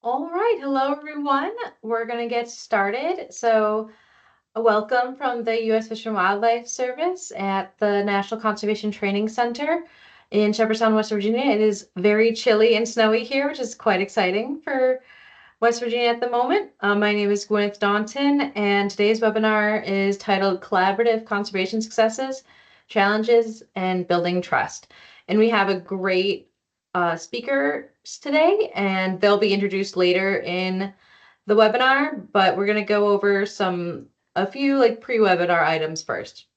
All right, hello everyone. We're going to get started. A welcome from the U.S. Fish and Wildlife Service at the National Conservation Training Center in Shepherdstown, West Virginia. It is very chilly and snowy here, which is quite exciting for West Virginia at the moment. My name is Gwyneth Daunton, and today's webinar is titled Collaborative Conservation Successes, Challenges, and Building Trust. And we have a great speakers today, and they'll be introduced later in the webinar, but we're going to go over a few pre-webinar items first.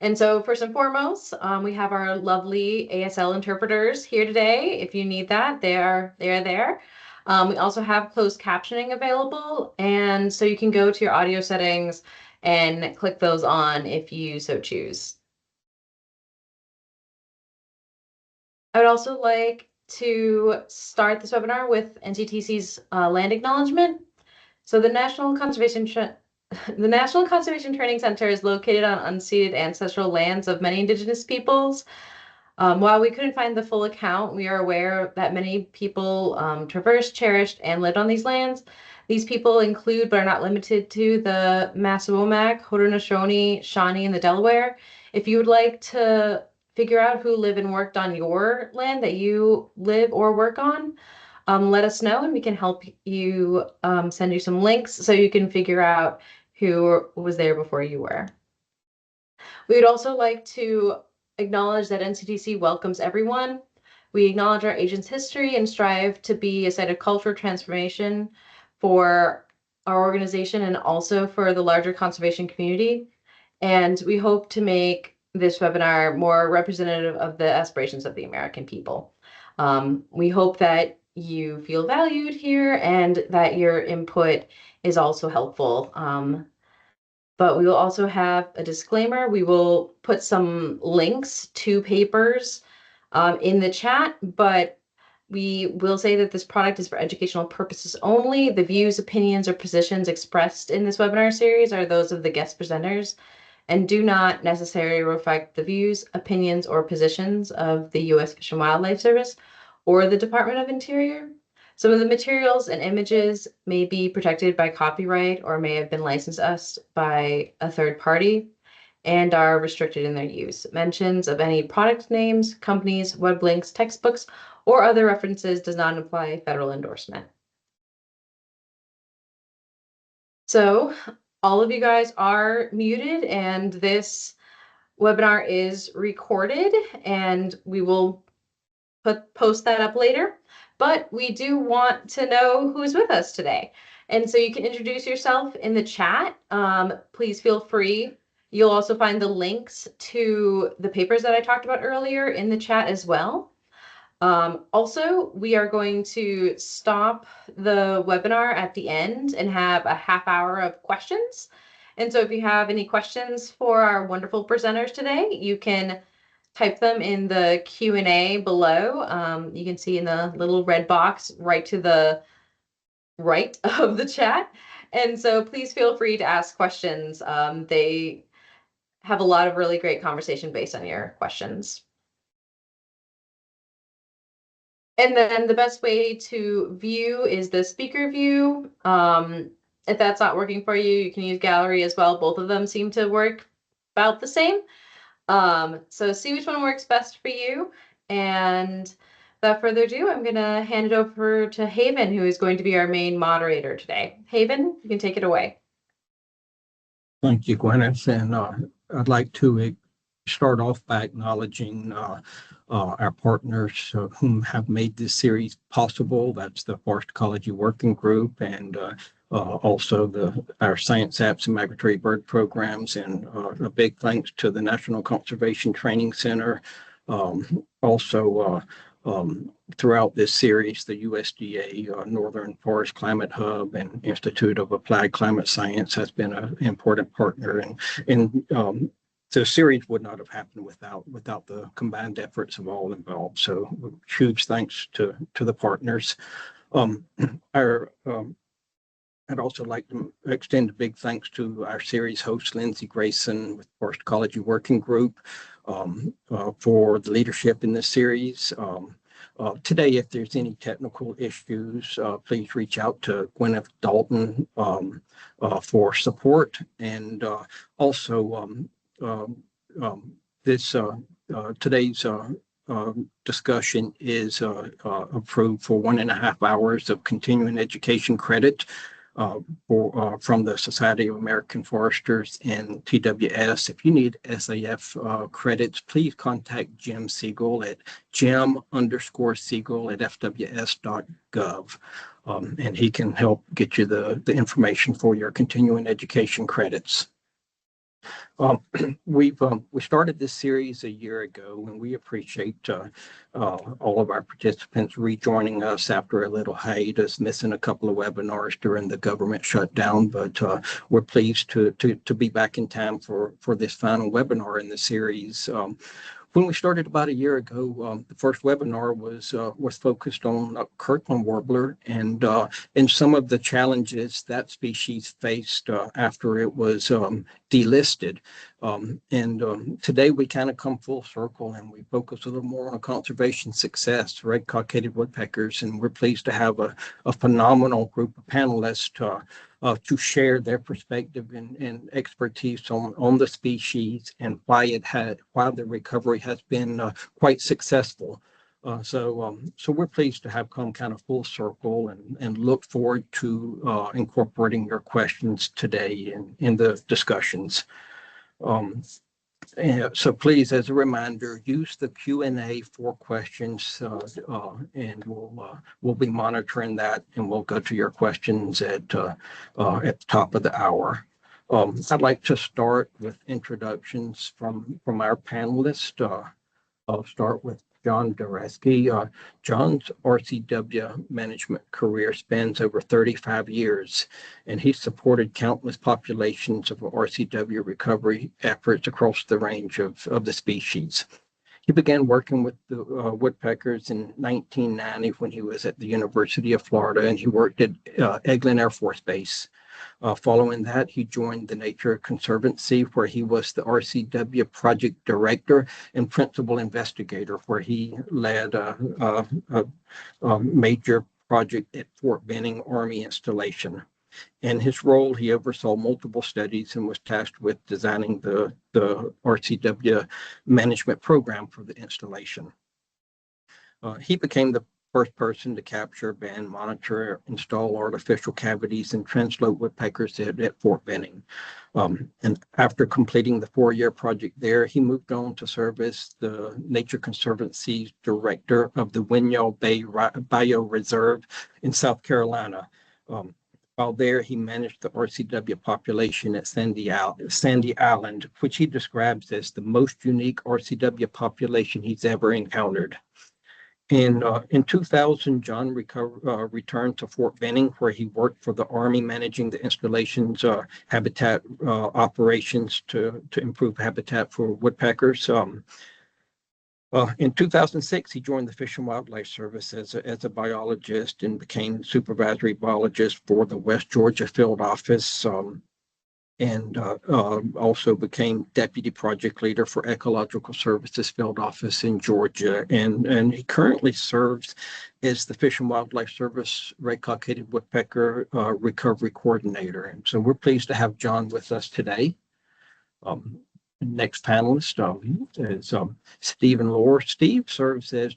And so first and foremost, we have our lovely ASL interpreters here today. If you need that, they are there. We also have closed captioning available, and so you can go to your audio settings and click those on if you so choose. I would also like to start this webinar with NCTC's land acknowledgement. So the National Conservation Training Center is located on unceded ancestral lands of many Indigenous peoples. While we couldn't find the full account, we are aware that many people traversed, cherished, and lived on these lands. These people include, but are not limited to, the Massawomack, Haudenosaunee, Shawnee, and the Delaware. If you would like to figure out who live and worked on your land that you live or work on, let us know and we can help you send you some links so you can figure out who was there before you were. We would also like to acknowledge that NCTC welcomes everyone. We acknowledge our agent's history and strive to be a site of cultural transformation for our organization and also for the larger conservation community. And we hope to make this webinar more representative of the aspirations of the American people. We hope that you feel valued here and that your input is also helpful. But we will also have a disclaimer. We will put some links to papers in the chat, but we will say that this product is for educational purposes only. The views, opinions, or positions expressed in this webinar series are those of the guest presenters and do not necessarily reflect the views, opinions, or positions of the U.S. Fish and Wildlife Service or the Department of Interior. Some of the materials and images may be protected by copyright or may have been licensed us by a third party and are restricted in their use. Mentions of any product names, companies, web links, textbooks, or other references does not imply federal endorsement. So all of you guys are muted, and this webinar is recorded, and we will post that up later. But we do want to know who's with us today. And so you can introduce yourself in the chat. Please feel free. You'll also find the links to the papers that I talked about earlier in the chat as well. Also, we are going to stop the webinar at the end and have a half hour of questions. And so if you have any questions for our wonderful presenters today, you can type them in the Q&A below. You can see in the little red box right to the right of the chat. And so please feel free to ask questions. They have a lot of really great conversation based on your questions. And then the best way to view is the speaker view. If that's not working for you, you can use gallery as well. Both of them seem to work about the same. So see which one works best for you. And without further ado, I'm going to hand it over to Haven, who is going to be our main moderator today. Haven, you can take it away. Thank you, Gwyneth. And I'd like to start off by acknowledging our partners whom have made this series possible. That's the Forest Ecology Working Group and also our Science Apps and Migratory Bird Programs, and a big thanks to the National Conservation Training Center. Throughout this series, the USDA Northern Forest Climate Hub and Institute of Applied Climate Science has been an important partner, and the series would not have happened without the combined efforts of all involved. So huge thanks to the partners. I'd also like to extend a big thanks to our series host, Lindsay Grayson with Forest Ecology Working Group, for the leadership in this series. Today, if there's any technical issues, please reach out to Gwyneth Dalton for support. And also, this today's discussion is approved for 1.5 hours of continuing education credit from the Society of American Foresters and TWS. If you need SAF credits, please contact Jim Siegel at Jim_Siegel at fws.gov. And he can help get you the information for your continuing education credits. We started this series a year ago, and we appreciate all of our participants rejoining us after a little hiatus, missing a couple of webinars during the government shutdown. But we're pleased to be back in time for this final webinar in the series. When we started about a year ago, the first webinar was focused on Kirkland warbler and some of the challenges that species faced after it was delisted. Today we kind of come full circle and we focus a little more on conservation success, red cockaded woodpeckers, and we're pleased to have a phenomenal group of panelists to share their perspective and expertise on the species and why the recovery has been quite successful. So we're pleased to have come kind of full circle and look forward to incorporating your questions today in the discussions. So please, as a reminder, use the Q&A for questions, and we'll be monitoring that, and we'll go to your questions at the top of the hour. I'd like to start with introductions from our panelists. I'll start with John Doresky. John's RCW management career spans over 35 years, and he's supported countless populations of RCW recovery efforts across the range of the species. He began working with the woodpeckers in 1990 when he was at the University of Florida, and he worked at Eglin Air Force Base. Following that, he joined the Nature Conservancy, where he was the RCW project director and principal investigator, where he led a major project at Fort Benning Army installation. In his role, he oversaw multiple studies and was tasked with designing the RCW management program for the installation. He became the first person to capture, ban, monitor, install artificial cavities and transload woodpeckers at Fort Benning. And after completing the 4-year project there, he moved on to serve as the Nature Conservancy's director of the Winyah Bay Bioreserve in South Carolina. While there, he managed the RCW population at Sandy Island, which he describes as the most unique RCW population he's ever encountered. In 2000, John returned to Fort Benning, where he worked for the Army, managing the installation's habitat operations to improve habitat for woodpeckers. In 2006, he joined the Fish and Wildlife Service as a biologist and became supervisory biologist for the West Georgia field office. And also became deputy project leader for Ecological Services Field Office in Georgia. And he currently serves as the Fish and Wildlife Service Red Cockaded Woodpecker Recovery Coordinator. And so we're pleased to have John with us today. Next panelist is Stephen Lohr. Steve serves as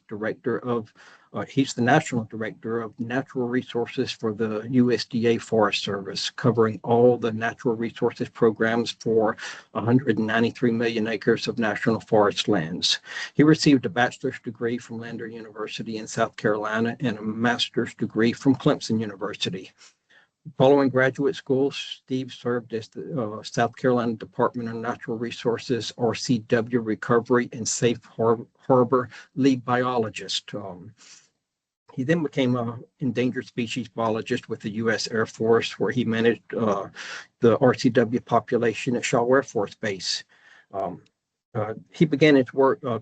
he's the National Director of Natural Resources for the USDA Forest Service, covering all the natural resources programs for 193 million acres of national forest lands. He received a bachelor's degree from Lander University in South Carolina and a master's degree from Clemson University. Following graduate school, Steve served as the South Carolina Department of Natural Resources, RCW Recovery and Safe Harbor lead biologist. He then became an endangered species biologist with the U.S. Air Force, where he managed the RCW population at Shaw Air Force Base. He began his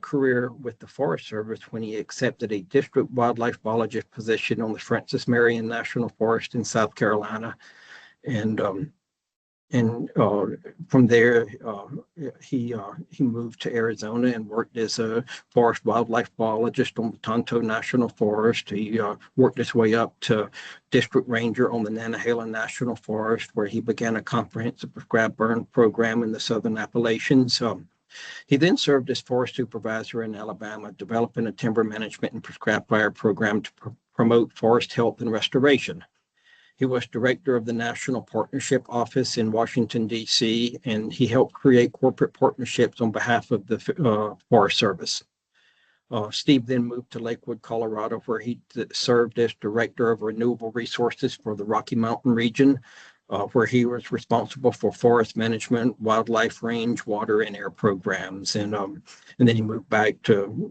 career with the Forest Service when he accepted a district wildlife biologist position on the Francis Marion National Forest in South Carolina. And and from there, he moved to Arizona and worked as a forest wildlife biologist on the Tonto National Forest. He worked his way up to district ranger on the Nantahala National Forest, where he began a comprehensive prescribed burn program in the Southern Appalachians. He then served as forest supervisor in Alabama, developing a timber management and prescribed fire program to promote forest health and restoration. He was director of the National Partnership Office in Washington, D.C., and he helped create corporate partnerships on behalf of the Forest Service. Steve then moved to Lakewood, Colorado, where he served as director of renewable resources for the Rocky Mountain region, where he was responsible for forest management, wildlife range, water, and air programs. And then he moved back to,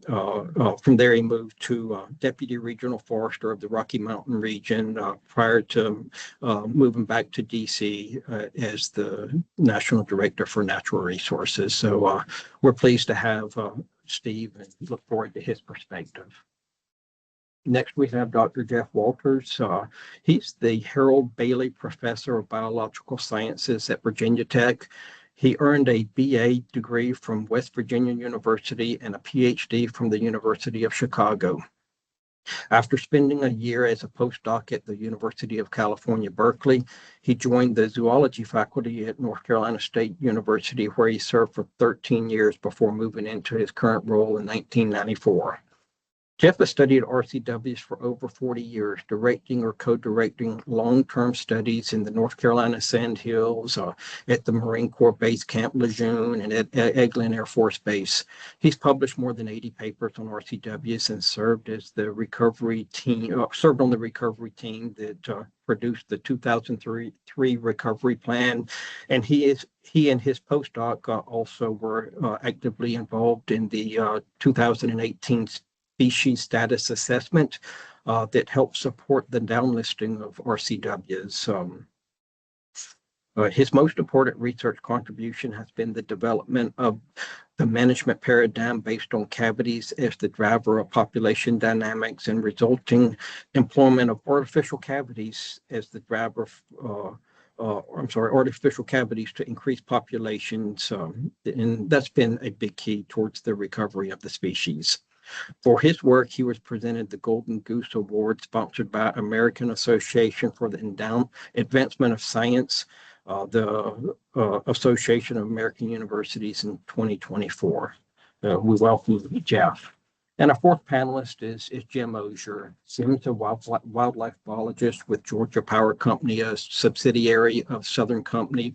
from there he moved to Deputy Regional Forester of the Rocky Mountain region prior to moving back to DC as the National Director for Natural Resources. So we're pleased to have Steve and look forward to his perspective. Next, we have Dr. Jeff Walters. He's the Harold Bailey Professor of Biological Sciences at Virginia Tech. He earned a BA degree from West Virginia University and a PhD from the University of Chicago. After spending a year as a postdoc at the University of California, Berkeley, he joined the zoology faculty at North Carolina State University, where he served for 13 years before moving into his current role in 1994. Jeff has studied RCWs for over 40 years, directing or co-directing long-term studies in the North Carolina Sandhills, at the Marine Corps Base Camp Lejeune, and at Eglin Air Force Base. He's published more than 80 papers on RCWs and served as the recovery team, served on the recovery team that produced the 2003 recovery plan. And he and his postdoc also were actively involved in the 2018 species status assessment that helps support the downlisting of RCWs. His most important research contribution has been the development of the management paradigm based on cavities as the driver of population dynamics and resulting employment of artificial cavities as the driver artificial cavities to increase populations. And that's been a big key towards the recovery of the species. For his work, he was presented the Golden Goose Award, sponsored by American Association for the Advancement of Science, the Association of American Universities in 2024. We welcome Jeff. And our fourth panelist is Jim Ozier. Jim's a wildlife biologist with Georgia Power Company, a subsidiary of Southern Company.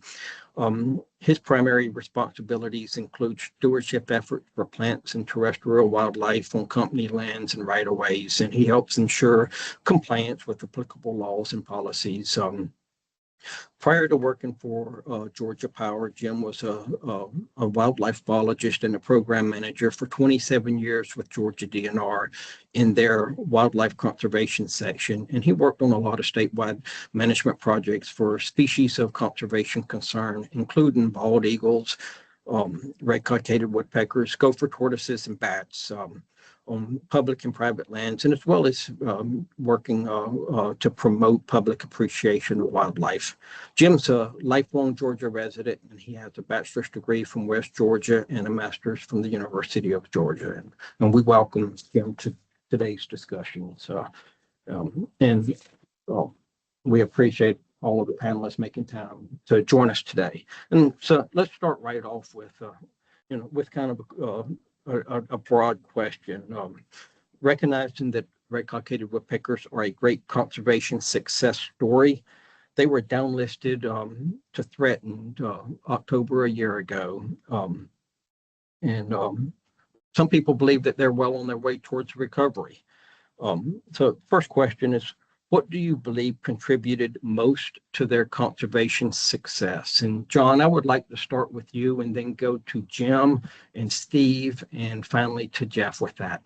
His primary responsibilities include stewardship efforts for plants and terrestrial wildlife on company lands and right-of-ways, and he helps ensure compliance with applicable laws and policies. Prior to working for Georgia Power, Jim was a wildlife biologist and a program manager for 27 years with Georgia DNR in their wildlife conservation section. And he worked on a lot of statewide management projects for species of conservation concern, including bald eagles, red cockaded woodpeckers, gopher tortoises, and bats. On public and private lands, and as well as working to promote public appreciation of wildlife. Jim's a lifelong Georgia resident, and he has a bachelor's degree from West Georgia and a master's from the University of Georgia. And we welcome Jim to today's discussion. So, we appreciate all of the panelists making time to join us today. And so let's start right off with, with kind of a broad question. Recognizing that red cockaded woodpeckers are a great conservation success story, they were downlisted to threatened October a year ago. Some people believe that they're well on their way towards recovery. So first question is, what do you believe contributed most to their conservation success? And John, I would like to start with you and then go to Jim and Steve and finally to Jeff with that.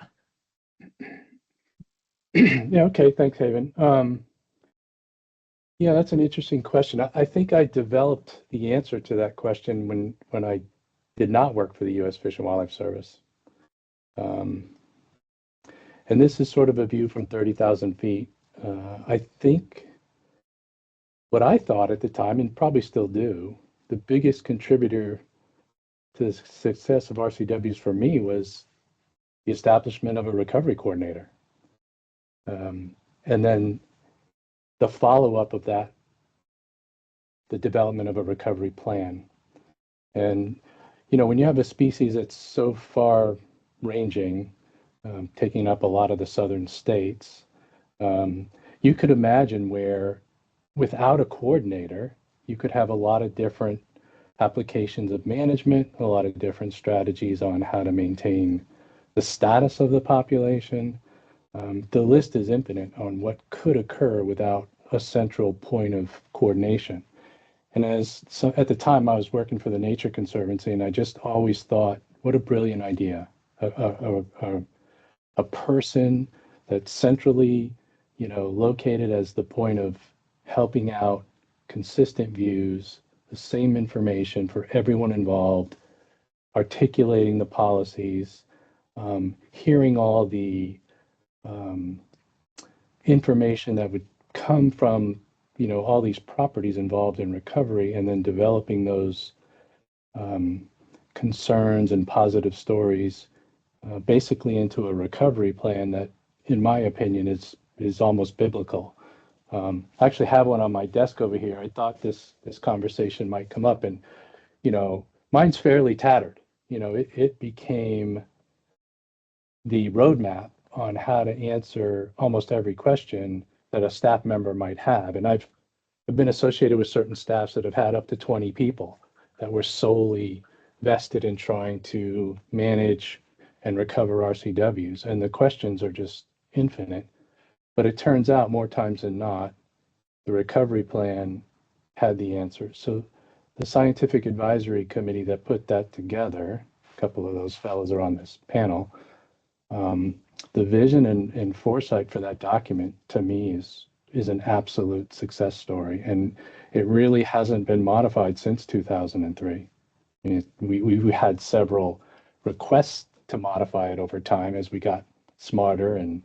Yeah, okay, thanks, Haven. Yeah, that's an interesting question. I think I developed the answer to that question when I did not work for the U.S. Fish and Wildlife Service. And this is sort of a view from 30,000 feet. I think what I thought at the time, and probably still do, the biggest contributor to the success of RCWs for me was the establishment of a recovery coordinator. And then the follow-up of that, the development of a recovery plan. And, you know, when you have a species that's so far ranging, taking up a lot of the southern states, you could imagine where without a coordinator, you could have a lot of different applications of management, a lot of different strategies on how to maintain the status of the population. The list is infinite on what could occur without a central point of coordination. And at the time I was working for the Nature Conservancy, and I just always thought, what a brilliant idea. A person that's centrally, you know, located as the point of helping out consistent views, the same information for everyone involved, articulating the policies, hearing all the information that would come from, you know, all these properties involved in recovery, and then developing those concerns and positive stories basically into a recovery plan that, in my opinion, is almost biblical. I actually have one on my desk over here. I thought this conversation might come up, and, you know, mine's fairly tattered. You know, it became the roadmap on how to answer almost every question that a staff member might have. And I've been associated with certain staffs that have had up to 20 people that were solely vested in trying to manage and recover RCWs. And the questions are just infinite. But it turns out more times than not, the recovery plan had the answer. So the scientific advisory committee that put that together, a couple of those fellows are on this panel, the vision and foresight for that document, to me, is an absolute success story. And it really hasn't been modified since 2003. I mean, we had several requests to modify it over time as we got smarter, and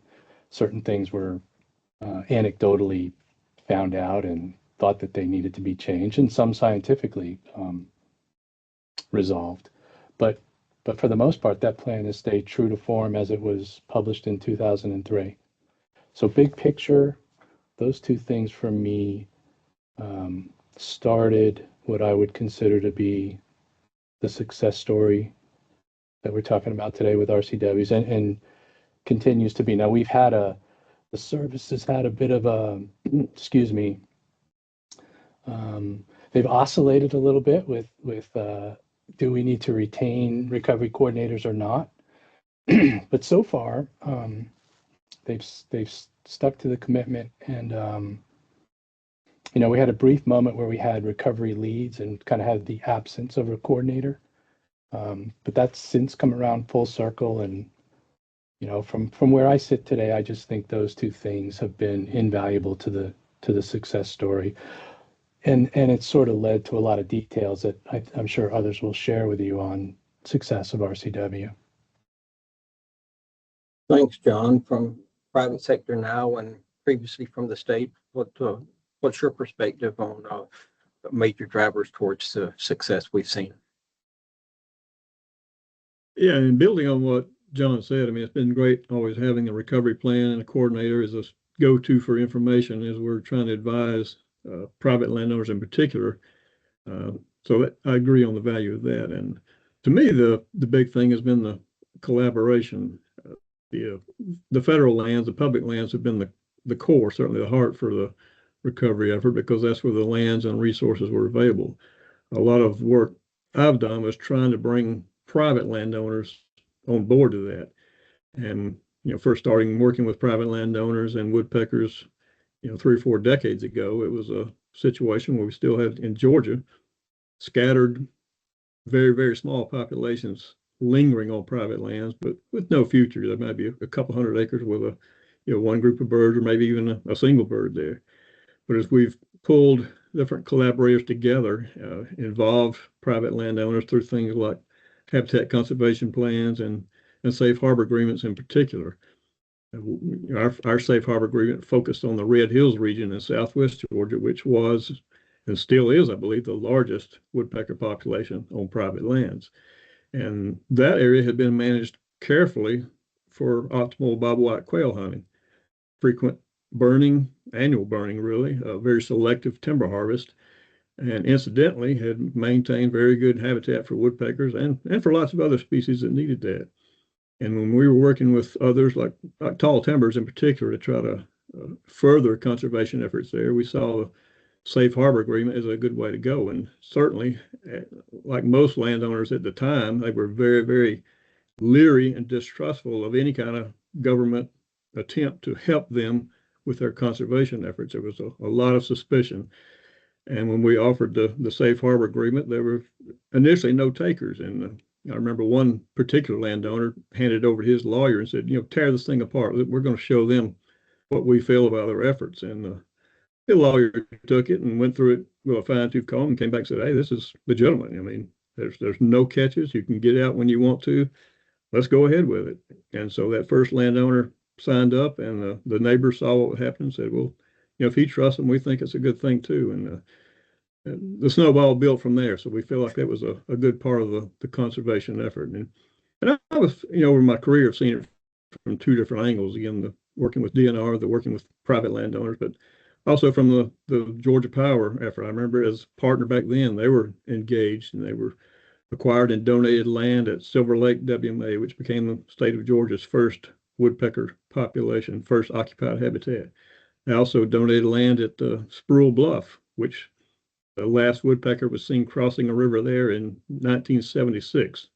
certain things were anecdotally found out and thought that they needed to be changed, and some scientifically resolved. But for the most part, that plan has stayed true to form as it was published in 2003. So big picture, those two things for me started what I would consider to be the success story that we're talking about today with RCWs, and continues to be. Now, the service has had a bit of a, excuse me, they've oscillated a little bit with do we need to retain recovery coordinators or not? But so far, they've stuck to the commitment. And you know, we had a brief moment where we had recovery leads and kind of had the absence of a coordinator, but that's since come around full circle. And you know, from where I sit today, I just think those two things have been invaluable to the success story. And it's sort of led to a lot of details that I'm sure others will share with you on success of RCW. Thanks, John. From private sector now and previously from the state, what's your perspective on major drivers towards the success we've seen? Yeah, and building on what John said, I mean, it's been great always having a recovery plan and a coordinator as a go-to for information as we're trying to advise private landowners in particular. So I agree on the value of that. And to me, the big thing has been the collaboration. The federal lands, the public lands have been the core, certainly the heart for the recovery effort, because that's where the lands and resources were available. A lot of work I've done was trying to bring private landowners on board to that. And, you know, first starting working with private landowners and woodpeckers, you know, 3 or 4 decades ago, it was a situation where we still had in Georgia scattered, very, very small populations lingering on private lands, but with no future. There might be a couple hundred acres with a, you know, one group of birds or maybe even a single bird there. But as we've pulled different collaborators together, involved private landowners through things like habitat conservation plans and safe harbor agreements in particular. Our safe harbor agreement focused on the Red Hills region in southwest Georgia, which was and still is, I believe, the largest woodpecker population on private lands. And that area had been managed carefully for optimal bobwhite quail hunting. Frequent burning, annual burning really, very selective timber harvest, and incidentally had maintained very good habitat for woodpeckers and for lots of other species that needed that. And when we were working with others, like tall timbers in particular, to try to further conservation efforts there, we saw the safe harbor agreement as a good way to go. And certainly, like most landowners at the time, they were very, very leery and distrustful of any kind of government attempt to help them with their conservation efforts. There was a lot of suspicion. And when we offered the safe harbor agreement, there were initially no takers. And I remember one particular landowner handed over to his lawyer and said, tear this thing apart. We're going to show them what we feel about their efforts. And the lawyer took it and went through it with a fine-tooth comb and came back and said, hey, this is legitimate. I mean, there's no catches. You can get out when you want to. Let's go ahead with it. And so that first landowner signed up, and the neighbors saw what happened and said, well, if he trusts them, we think it's a good thing too. And the snowball built from there. So we feel like that was a good part of the conservation effort. And I was, over my career, I've seen it from two different angles. Again, working with DNR, the working with private landowners, but also from the Georgia Power effort. I remember as partner back then, they were engaged and they were acquired and donated land at Silver Lake WMA, which became the state of Georgia's first woodpecker population, first occupied habitat. They also donated land at Spruill Bluff, which the last woodpecker was seen crossing a river there in 1976.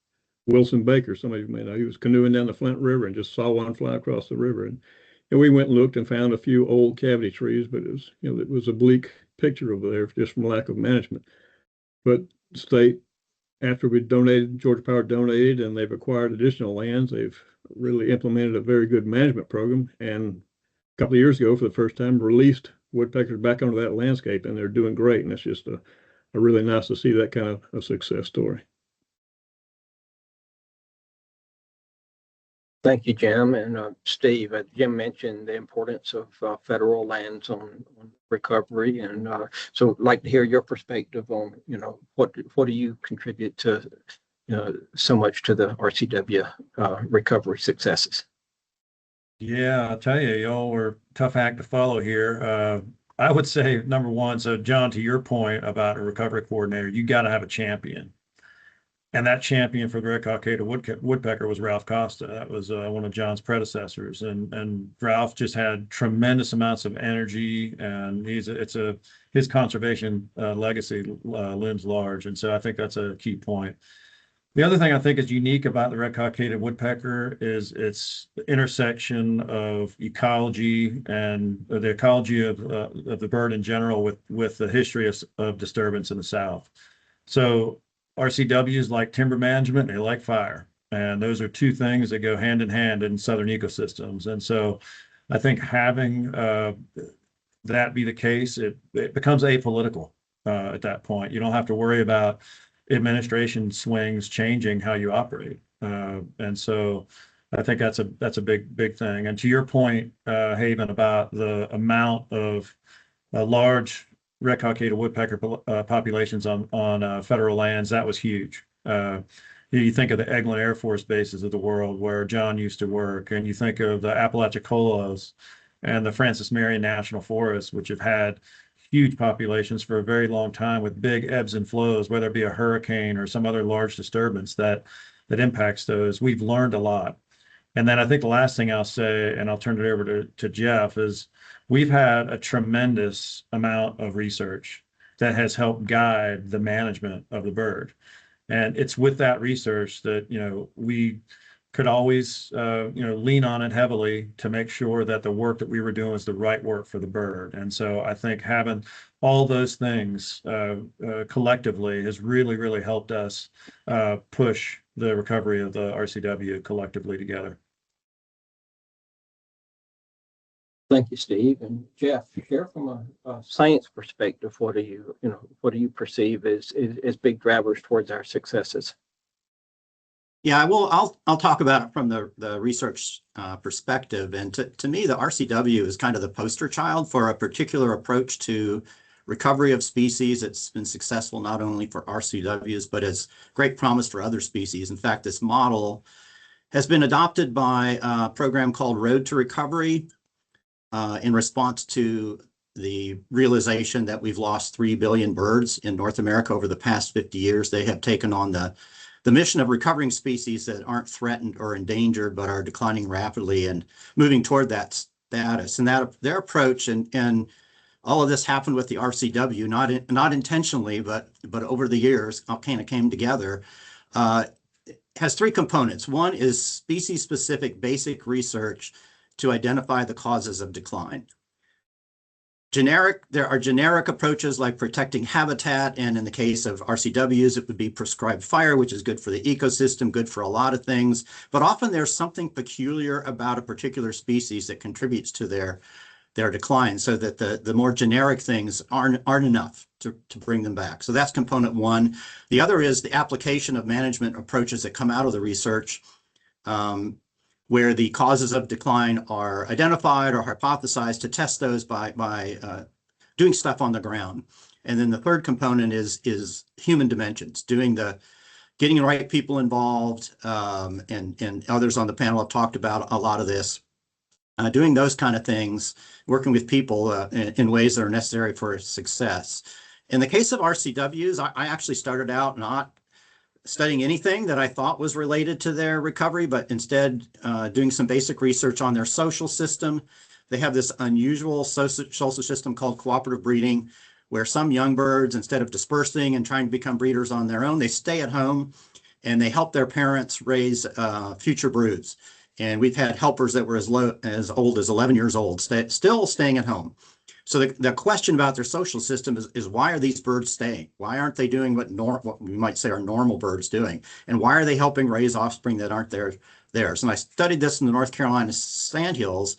Wilson Baker, some of you may know, he was canoeing down the Flint River and just saw one fly across the river. And we went and looked and found a few old cavity trees, but it was, it was a bleak picture over there just from lack of management. But the state, after we donated, Georgia Power donated, and they've acquired additional lands, they've really implemented a very good management program. And a couple of years ago, for the first time, released woodpeckers back onto that landscape, and they're doing great. And it's just a really nice to see that kind of a success story. Thank you, Jim. And Steve, Jim mentioned the importance of federal lands on recovery. And so I'd like to hear your perspective on, what do you contribute to so much to the RCW recovery successes? Yeah, I'll tell you, y'all were a tough act to follow here. I would say number one, so John, to your point about a recovery coordinator, you got to have a champion. And that champion for the red cockaded woodpecker was Ralph Costa. That was one of John's predecessors. And Ralph just had tremendous amounts of energy, and his conservation legacy looms large. And so I think that's a key point. The other thing I think is unique about the red cockaded woodpecker is its intersection of ecology and the ecology of the bird in general with the history of disturbance in the South. So RCWs like timber management, they like fire. And those are two things that go hand in hand in southern ecosystems. And so I think having that be the case, it becomes apolitical at that point. You don't have to worry about administration swings changing how you operate. And so I think that's a big thing. And to your point, Haven, about the amount of large red cockaded woodpecker populations on federal lands, that was huge. You think of the Eglin Air Force bases of the world where John used to work, and you think of the Apalachicolas and the Francis Marion National Forest, which have had huge populations for a very long time with big ebbs and flows, whether it be a hurricane or some other large disturbance that impacts those. We've learned a lot. And then I think the last thing I'll say, and I'll turn it over to Jeff, is we've had a tremendous amount of research that has helped guide the management of the bird. And it's with that research that, we could always, lean on it heavily to make sure that the work that we were doing was the right work for the bird. And so I think having all those things collectively has really, really helped us push the recovery of the RCW collectively together. Thank you, Steve. And Jeff, share from a science perspective, what do you perceive as big drivers towards our successes? Yeah, well, I'll talk about it from the research perspective. And to me, the RCW is kind of the poster child for a particular approach to recovery of species. It's been successful not only for RCWs, but has great promise for other species. In fact, this model has been adopted by a program called Road to Recovery in response to the realization that we've lost 3 billion birds in North America over the past 50 years. They have taken on the mission of recovering species that aren't threatened or endangered, but are declining rapidly and moving toward that status. And that their approach, and all of this happened with the RCW, not intentionally, but over the years, all kind of came together. Has 3 components. One is species-specific basic research to identify the causes of decline. There are generic approaches like protecting habitat, and in the case of RCWs, it would be prescribed fire, which is good for the ecosystem, good for a lot of things. But often there's something peculiar about a particular species that contributes to their decline, so that the more generic things aren't enough to bring them back. So that's component one. The other is the application of management approaches that come out of the research, where the causes of decline are identified or hypothesized, to test those by doing stuff on the ground. And then the third component is human dimensions, getting the right people involved, and others on the panel have talked about a lot of this. Doing those kind of things, working with people in ways that are necessary for success. In the case of RCWs, I actually started out not studying anything that I thought was related to their recovery, but instead doing some basic research on their social system. They have this unusual social system called cooperative breeding, where some young birds, instead of dispersing and trying to become breeders on their own, they stay at home and they help their parents raise future broods. And we've had helpers that were as old as 11 years old, still staying at home. So the question about their social system is why are these birds staying? Why aren't they doing what we might say are normal birds doing? And why are they helping raise offspring that aren't theirs? And I studied this in the North Carolina sandhills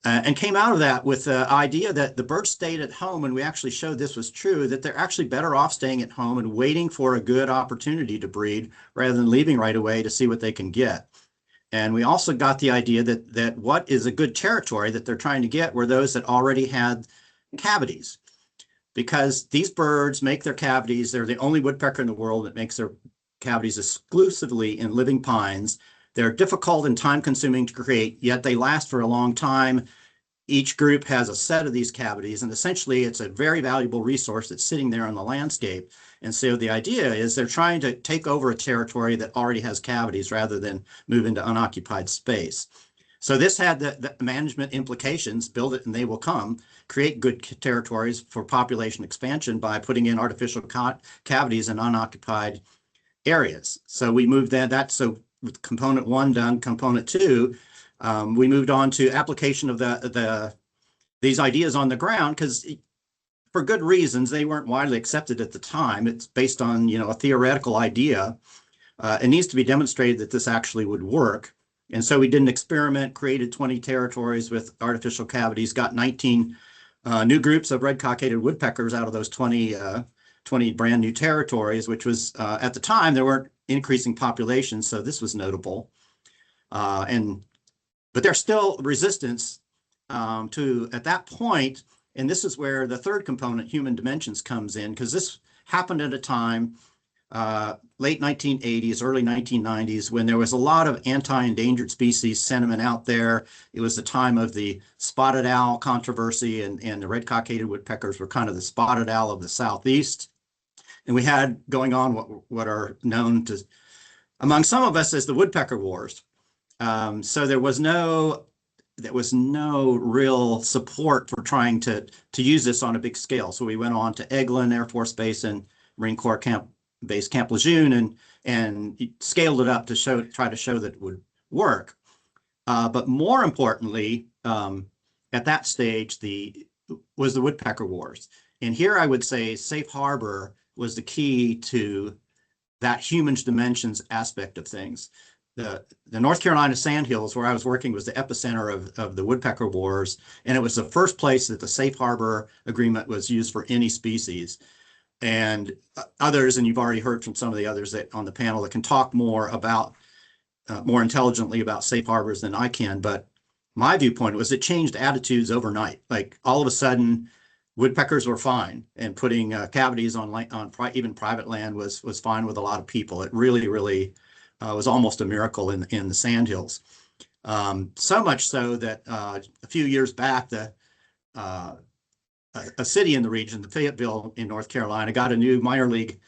and came out of that with the idea that the birds stayed at home, and we actually showed this was true, that they're actually better off staying at home and waiting for a good opportunity to breed rather than leaving right away to see what they can get. And we also got the idea that what is a good territory that they're trying to get were those that already had cavities, because these birds make their cavities. They're the only woodpecker in the world that makes their cavities exclusively in living pines. They're difficult and time consuming to create, yet they last for a long time. Each group has a set of these cavities, and essentially it's a very valuable resource that's sitting there on the landscape. And so the idea is they're trying to take over a territory that already has cavities rather than move into unoccupied space. So this had the management implications: build it and they will come, create good territories for population expansion by putting in artificial cavities in unoccupied areas. So we moved that. So with component one done, component two, we moved on to application of these ideas on the ground, because for good reasons, they weren't widely accepted at the time. It's based on, a theoretical idea. It needs to be demonstrated that this actually would work. And so we did an experiment, created 20 territories with artificial cavities, got 19 new groups of red cockaded woodpeckers out of those 20 brand new territories, which was, at the time, there weren't increasing populations, so this was notable. But there's still resistance to, at that point, and this is where the third component, human dimensions, comes in, because this happened at a time, late 1980s, early 1990s, when there was a lot of anti-endangered species sentiment out there. It was the time of the spotted owl controversy, and the red cockaded woodpeckers were kind of the spotted owl of the Southeast. And we had going on what are known to, among some of us, as the woodpecker wars. So there was no real support for trying to use this on a big scale. So we went on to Eglin Air Force Base and Marine Corps Base Camp Lejeune and scaled it up to try to show that it would work. But more importantly, at that stage, was the woodpecker wars. And here I would say safe harbor was the key to that human dimensions aspect of things. The North Carolina sandhills, where I was working, was the epicenter of the woodpecker wars, and it was the first place that the safe harbor agreement was used for any species. And others, and you've already heard from some of the others that on the panel that can talk more intelligently about safe harbors than I can, but my viewpoint was it changed attitudes overnight. Like all of a sudden, woodpeckers were fine, and putting cavities on even private land was fine with a lot of people. It really was almost a miracle in the sandhills. So much so that a few years back, a city in the region, the Fayetteville in North Carolina, got a new minor league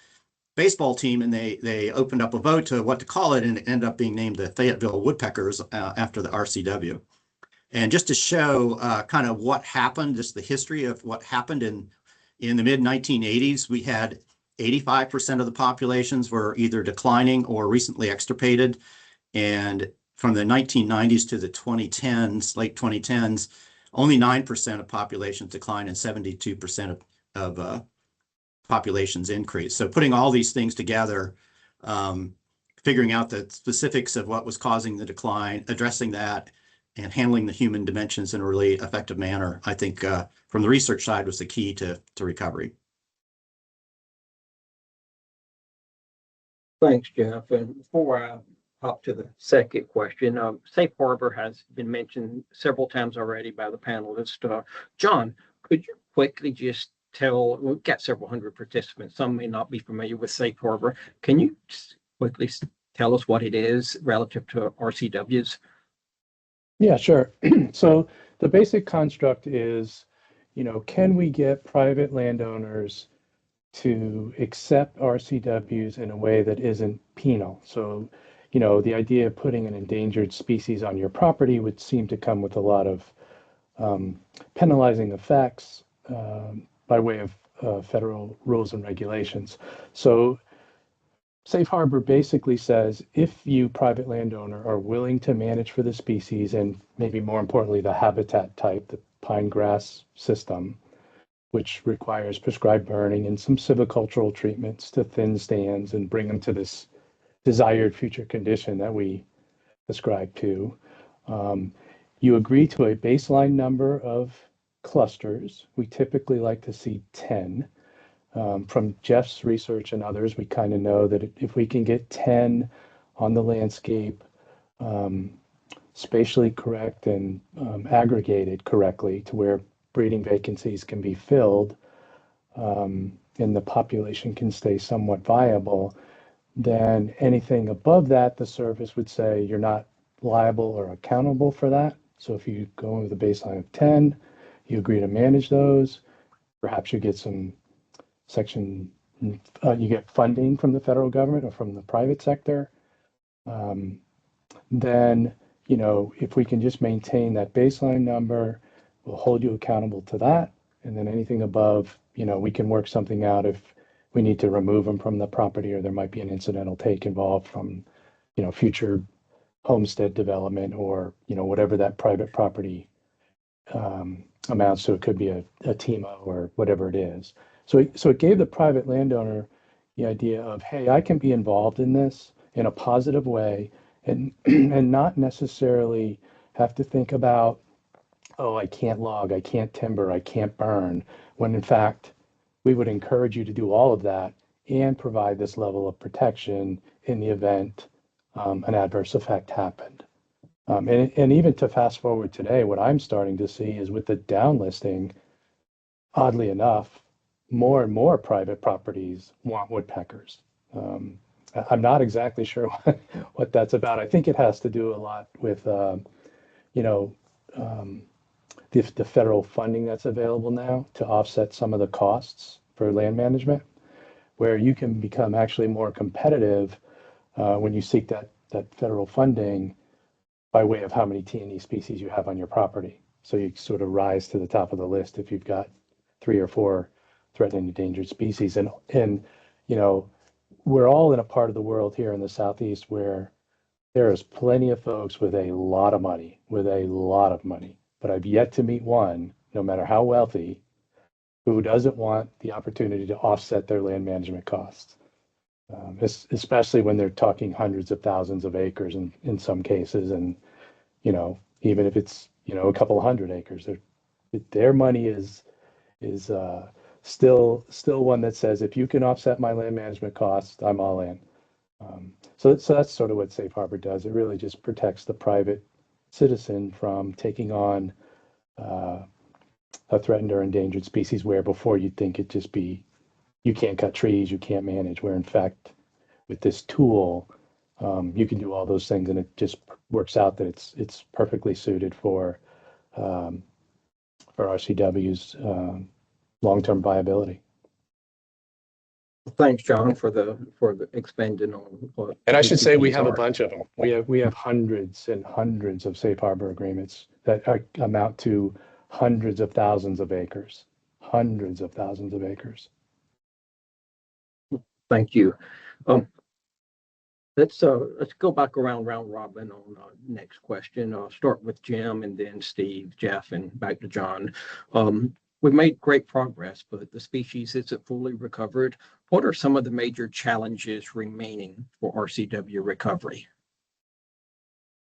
baseball team, and they opened up a vote to what to call it, and it ended up being named the Fayetteville Woodpeckers after the RCW. And just to show kind of what happened, just the history of what happened in the mid 1980s, we had 85% of the populations were either declining or recently extirpated. And from the 1990s to the 2010s, late 2010s, only 9% of populations declined and 72% of populations increased. So putting all these things together, figuring out the specifics of what was causing the decline, addressing that, and handling the human dimensions in a really effective manner, I think from the research side was the key to recovery. Thanks, Jeff. And before I hop to the second question, safe harbor has been mentioned several times already by the panelists. John, could you quickly just tell, we've got several hundred participants, some may not be familiar with safe harbor. Can you just quickly tell us what it is relative to RCWs? Yeah, sure. So the basic construct is, can we get private landowners to accept RCWs in a way that isn't penal? So, the idea of putting an endangered species on your property would seem to come with a lot of penalizing effects by way of federal rules and regulations. So Safe Harbor basically says if you, private landowner, are willing to manage for the species and maybe more importantly, the habitat type, the pine grass system, which requires prescribed burning and some silvicultural treatments to thin stands and bring them to this desired future condition that we ascribe to. You agree to a baseline number of clusters. We typically like to see 10. From Jeff's research and others, we kind of know that if we can get 10 on the landscape, spatially correct and aggregated correctly to where breeding vacancies can be filled, and the population can stay somewhat viable, then anything above that, the service would say you're not liable or accountable for that. So if you go with a baseline of 10, you agree to manage those, perhaps you get some you get funding from the federal government or from the private sector. Then, if we can just maintain that baseline number, we'll hold you accountable to that. And then anything above, we can work something out if we need to remove them from the property or there might be an incidental take involved from, future homestead development or, whatever that private property amounts to. It could be a TEMA or whatever it is. So it gave the private landowner the idea of, hey, I can be involved in this in a positive way and not necessarily have to think about, oh, I can't log, I can't timber, I can't burn, when in fact, we would encourage you to do all of that and provide this level of protection in the event an adverse effect happened. And even to fast forward today, what I'm starting to see is with the downlisting, oddly enough, more and more private properties want woodpeckers. I'm not exactly sure what that's about. I think it has to do a lot with, the federal funding that's available now to offset some of the costs for land management, where you can become actually more competitive when you seek that federal funding by way of how many T&E species you have on your property. So you sort of rise to the top of the list if you've got 3 or 4 threatened and endangered species. And we're all in a part of the world here in the Southeast where there is plenty of folks with a lot of money, but I've yet to meet one, no matter how wealthy, who doesn't want the opportunity to offset their land management costs, especially when they're talking hundreds of thousands of acres in some cases. And, even if it's, a couple hundred acres, their money is still one that says, if you can offset my land management costs, I'm all in. So that's sort of what Safe Harbor does. It really just protects the private citizen from taking on a threatened or endangered species, where before you'd think it'd just be, you can't cut trees, you can't manage, where in fact, with this tool, you can do all those things, and it just works out that it's perfectly suited for RCW's long-term viability. Thanks, John, for the expanding on what. And I should say we have a are. bunch of them. We have hundreds and hundreds of safe harbor agreements that amount to hundreds of thousands of acres. Hundreds of thousands of acres. Thank you. Let's go back around round robin on next question. I'll start with Jim and then Steve, Jeff, and back to John. We've made great progress, but the species isn't fully recovered. What are some of the major challenges remaining for RCW recovery?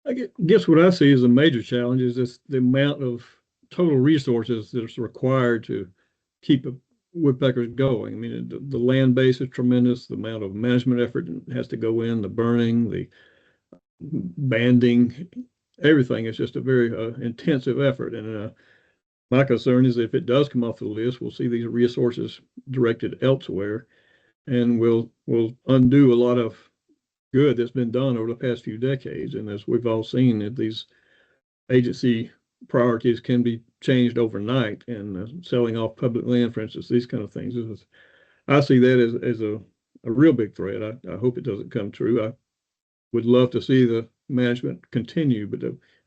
I guess what I see as a major challenge is this, the amount of total resources that's required to keep woodpeckers going. I mean, the land base is tremendous. The amount of management effort has to go in, the burning, the banding, everything is just a very intensive effort. And my concern is if it does come off the list, we'll see these resources directed elsewhere, and we'll undo a lot of good that's been done over the past few decades. And as we've all seen, that these agency priorities can be changed overnight, and selling off public land, for instance, these kind of things. I see that as a real big threat. I hope it doesn't come true. I would love to see the management continue, but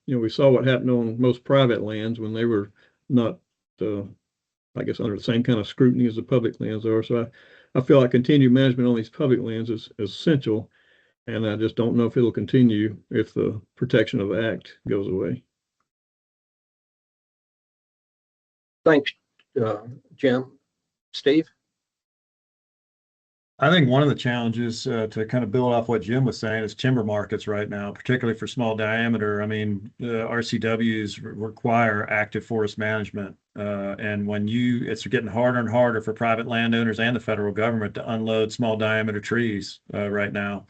we saw what happened on most private lands when they were not, I guess, under the same kind of scrutiny as the public lands are. So I feel like continued management on these public lands is essential, and I just don't know if it'll continue if the protection of the act goes away. Thanks, Jim. Steve? I think one of the challenges to kind of build off what Jim was saying is timber markets right now, particularly for small diameter. I mean, RCWs require active forest management. And when it's getting harder and harder for private landowners and the federal government to unload small diameter trees right now.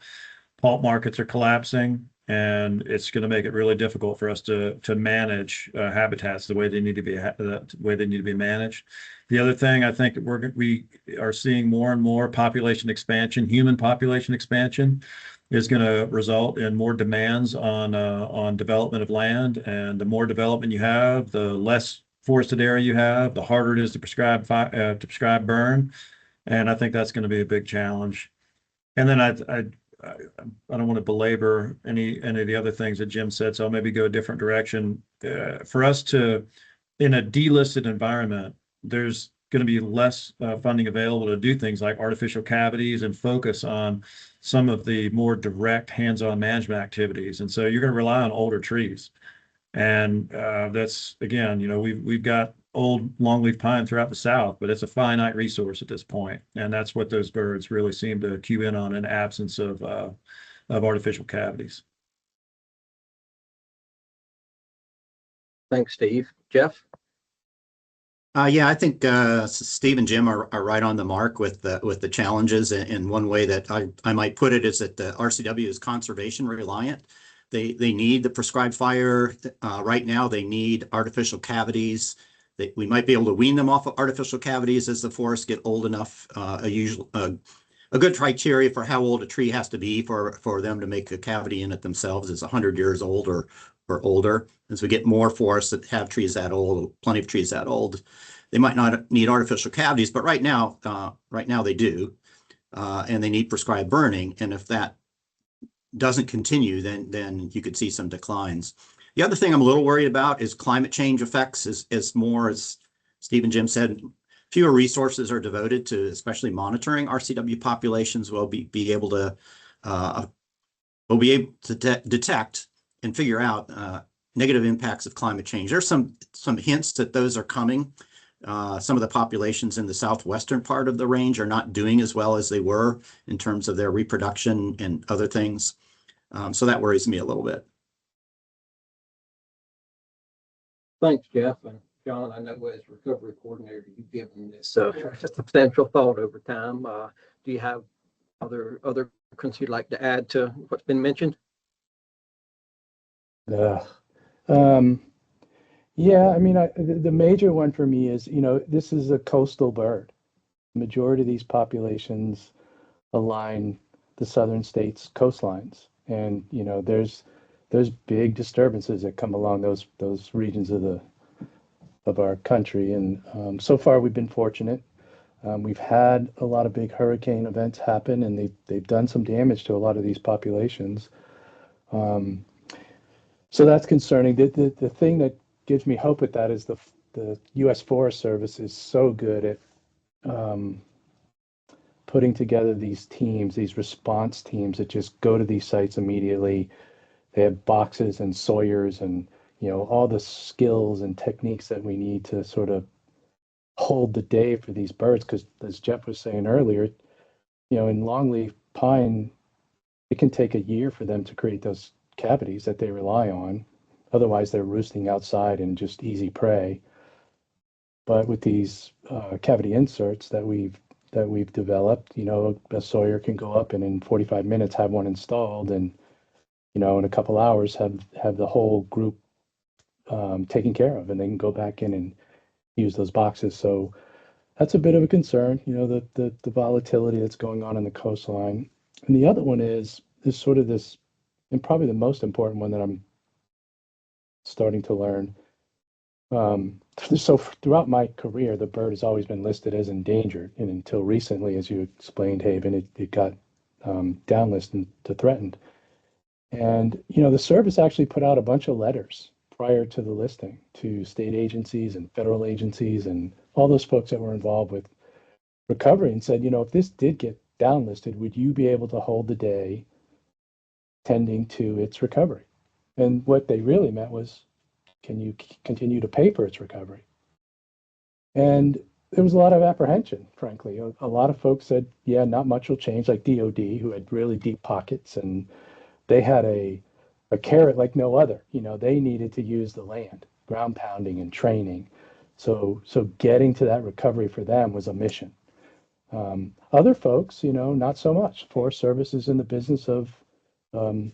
Pulp markets are collapsing, and it's going to make it really difficult for us to manage habitats the way they need to be managed. The other thing, I think we are seeing more and more population expansion, human population expansion, is going to result in more demands on development of land. And the more development you have, the less forested area you have, the harder it is to prescribe burn. And I think that's going to be a big challenge. And then I don't want to belabor any of the other things that Jim said, so I'll maybe go a different direction. For us to, in a delisted environment, there's going to be less funding available to do things like artificial cavities and focus on some of the more direct hands-on management activities. And so you're going to rely on older trees. And that's, again, we've got old longleaf pine throughout the South, but it's a finite resource at this point. And that's what those birds really seem to cue in on in absence of artificial cavities. Thanks, Steve. Jeff? Yeah, I think Steve and Jim are right on the mark with the challenges. And one way that I might put it is that the RCW is conservation reliant. They need the prescribed fire. Right now, they need artificial cavities. We might be able to wean them off of artificial cavities as the forests get old enough. A good criteria for how old a tree has to be for them to make a cavity in it themselves is 100 years old or older. As we get more forests that have trees that old, plenty of trees that old, they might not need artificial cavities, but right now they do, and they need prescribed burning. And if that doesn't continue, then you could see some declines. The other thing I'm a little worried about is climate change effects. As more, as Steve and Jim said, fewer resources are devoted to especially monitoring RCW populations. We'll be able to detect and figure out negative impacts of climate change. There's some hints that those are coming. Some of the populations in the southwestern part of the range are not doing as well as they were in terms of their reproduction and other things. So that worries me a little bit. Thanks, Jeff. And John, I know as recovery coordinator, you've given this substantial thought over time. Do you have other comments you'd like to add to what's been mentioned? Yeah, I mean, the major one for me is, this is a coastal bird. Majority of these populations align the southern states' coastlines, and there's big disturbances that come along those regions of our country. And so far, we've been fortunate. We've had a lot of big hurricane events happen, and they've done some damage to a lot of these populations. Um, so that's concerning. The thing that gives me hope with that is the U.S. Forest Service is so good at um, putting together these teams, these response teams that just go to these sites immediately. They have boxes and sawyers and all the skills and techniques that we need to sort of hold the day for these birds. Because as Jeff was saying earlier, in longleaf pine, it can take a year for them to create those cavities that they rely on. Otherwise, they're roosting outside and just easy prey. But with these cavity inserts that we've developed, a sawyer can go up and in 45 minutes have one installed, and in a couple hours have the whole group taken care of, and they can go back in and use those boxes. So that's a bit of a concern, the volatility that's going on in the coastline. And the other one is sort of this, and probably the most important one that I'm starting to learn. So throughout my career, the bird has always been listed as endangered, and until recently, as you explained, Haven, it got downlisted to threatened. And the service actually put out a bunch of letters prior to the listing to state agencies and federal agencies and all those folks that were involved with recovery, and said, if this did get downlisted, would you be able to hold the day tending to its recovery? And what they really meant was, can you continue to pay for its recovery? And there was a lot of apprehension, frankly. A lot of folks said, yeah, not much will change, like DOD, who had really deep pockets, and they had a carrot like no other. They needed to use the land, ground pounding and training. So getting to that recovery for them was a mission. Other folks, not so much. Forest Service is in the business of um,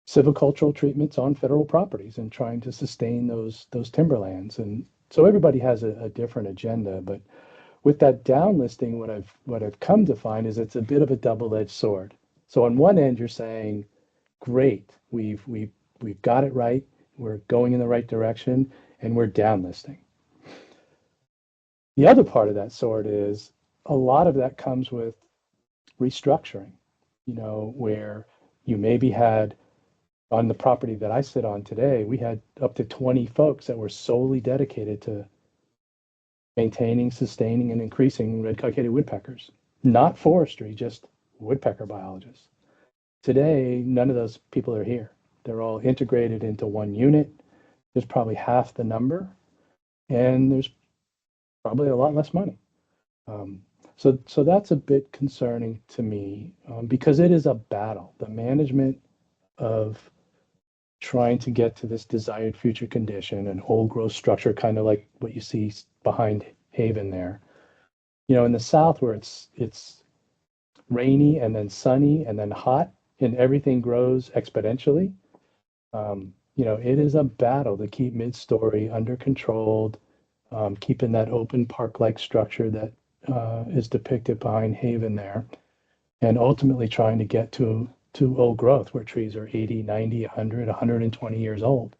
silvicultural treatments on federal properties and trying to sustain those timberlands. And so everybody has a different agenda. But with that downlisting, what I've come to find is it's a bit of a double-edged sword. So on one end, you're saying, great, we've got it right, we're going in the right direction, and we're downlisting. The other part of that sword is a lot of that comes with restructuring, where you maybe had on the property that I sit on today, we had up to 20 folks that were solely dedicated to maintaining, sustaining, and increasing red cockaded woodpeckers. Not forestry, just woodpecker biologists. Today, none of those people are here. They're all integrated into one unit. There's probably half the number, and there's probably a lot less money. So that's a bit concerning to me, because it is a battle. The management of trying to get to this desired future condition, an old growth structure, kind of like what you see behind Haven there. In the South, where it's rainy and then sunny and then hot, and everything grows exponentially. It is a battle to keep mid-story under controlled, keeping that open park-like structure that is depicted behind Haven there, and ultimately trying to get to old growth where trees are 80, 90, 100, 120 years old.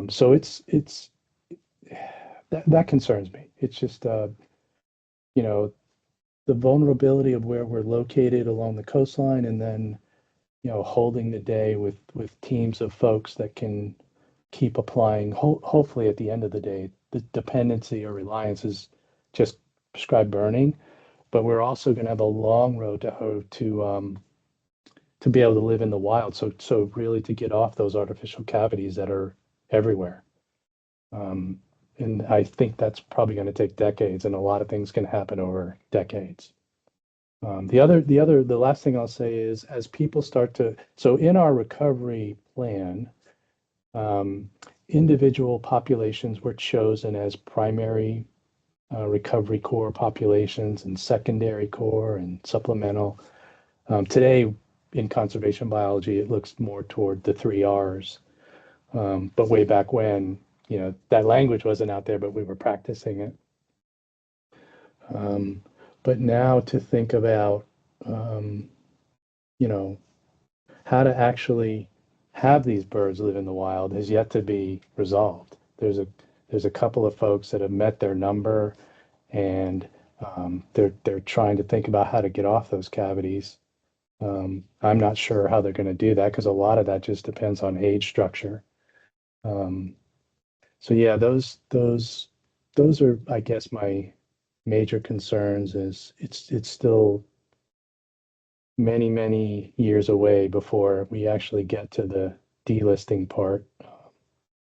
So it's that concerns me. It's just the vulnerability of where we're located along the coastline, and then holding the day with teams of folks that can keep applying. Hopefully, at the end of the day, the dependency or reliance is just prescribed burning, but we're also going to have a long road to hoe to be able to live in the wild. So really to get off those artificial cavities that are everywhere. And I think that's probably going to take decades, and a lot of things can happen over decades. The last thing I'll say is, as people start to, so in our recovery plan, individual populations were chosen as primary recovery core populations and secondary core and supplemental. Today, in conservation biology, it looks more toward the 3 Rs. But way back when, you know, that language wasn't out there, but we were practicing it. But now to think about, you know, how to actually have these birds live in the wild has yet to be resolved. There's a couple of folks that have met their number, and they're trying to think about how to get off those cavities. I'm not sure how they're going to do that because a lot of that just depends on age structure. So yeah, those are, I guess, my major concerns. Is it's still many years away before we actually get to the delisting part.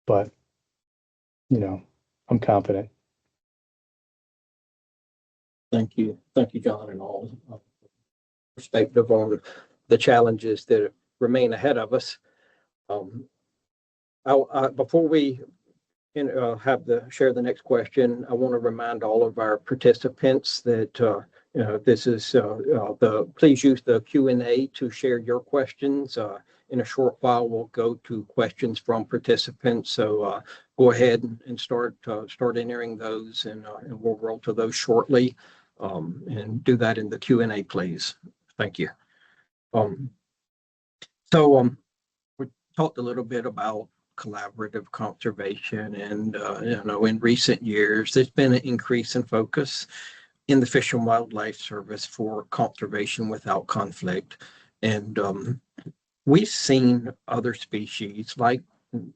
But you know, I'm confident. Thank you, John, and all perspective on the challenges that remain ahead of us. Before we share the next question, I want to remind all of our participants that this is please use the Q&A to share your questions. In a short while, we'll go to questions from participants. So go ahead and start entering those, and we'll roll to those shortly. And do that in the Q&A, please. Thank you. We talked a little bit about collaborative conservation, and in recent years there's been an increase in focus in the Fish and Wildlife Service for conservation without conflict, and we've seen other species like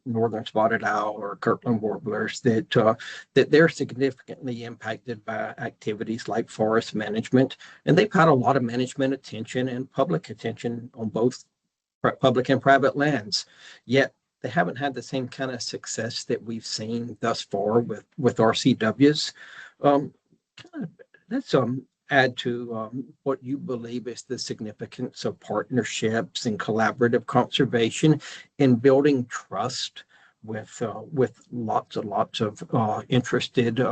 northern spotted owl or Kirtland warblers that they're significantly impacted by activities like forest management, and they've had a lot of management attention and public attention on both public and private lands, yet they haven't had the same kind of success that we've seen thus far with RCWs. Let's add to what you believe is the significance of partnerships and collaborative conservation in building trust with lots of interested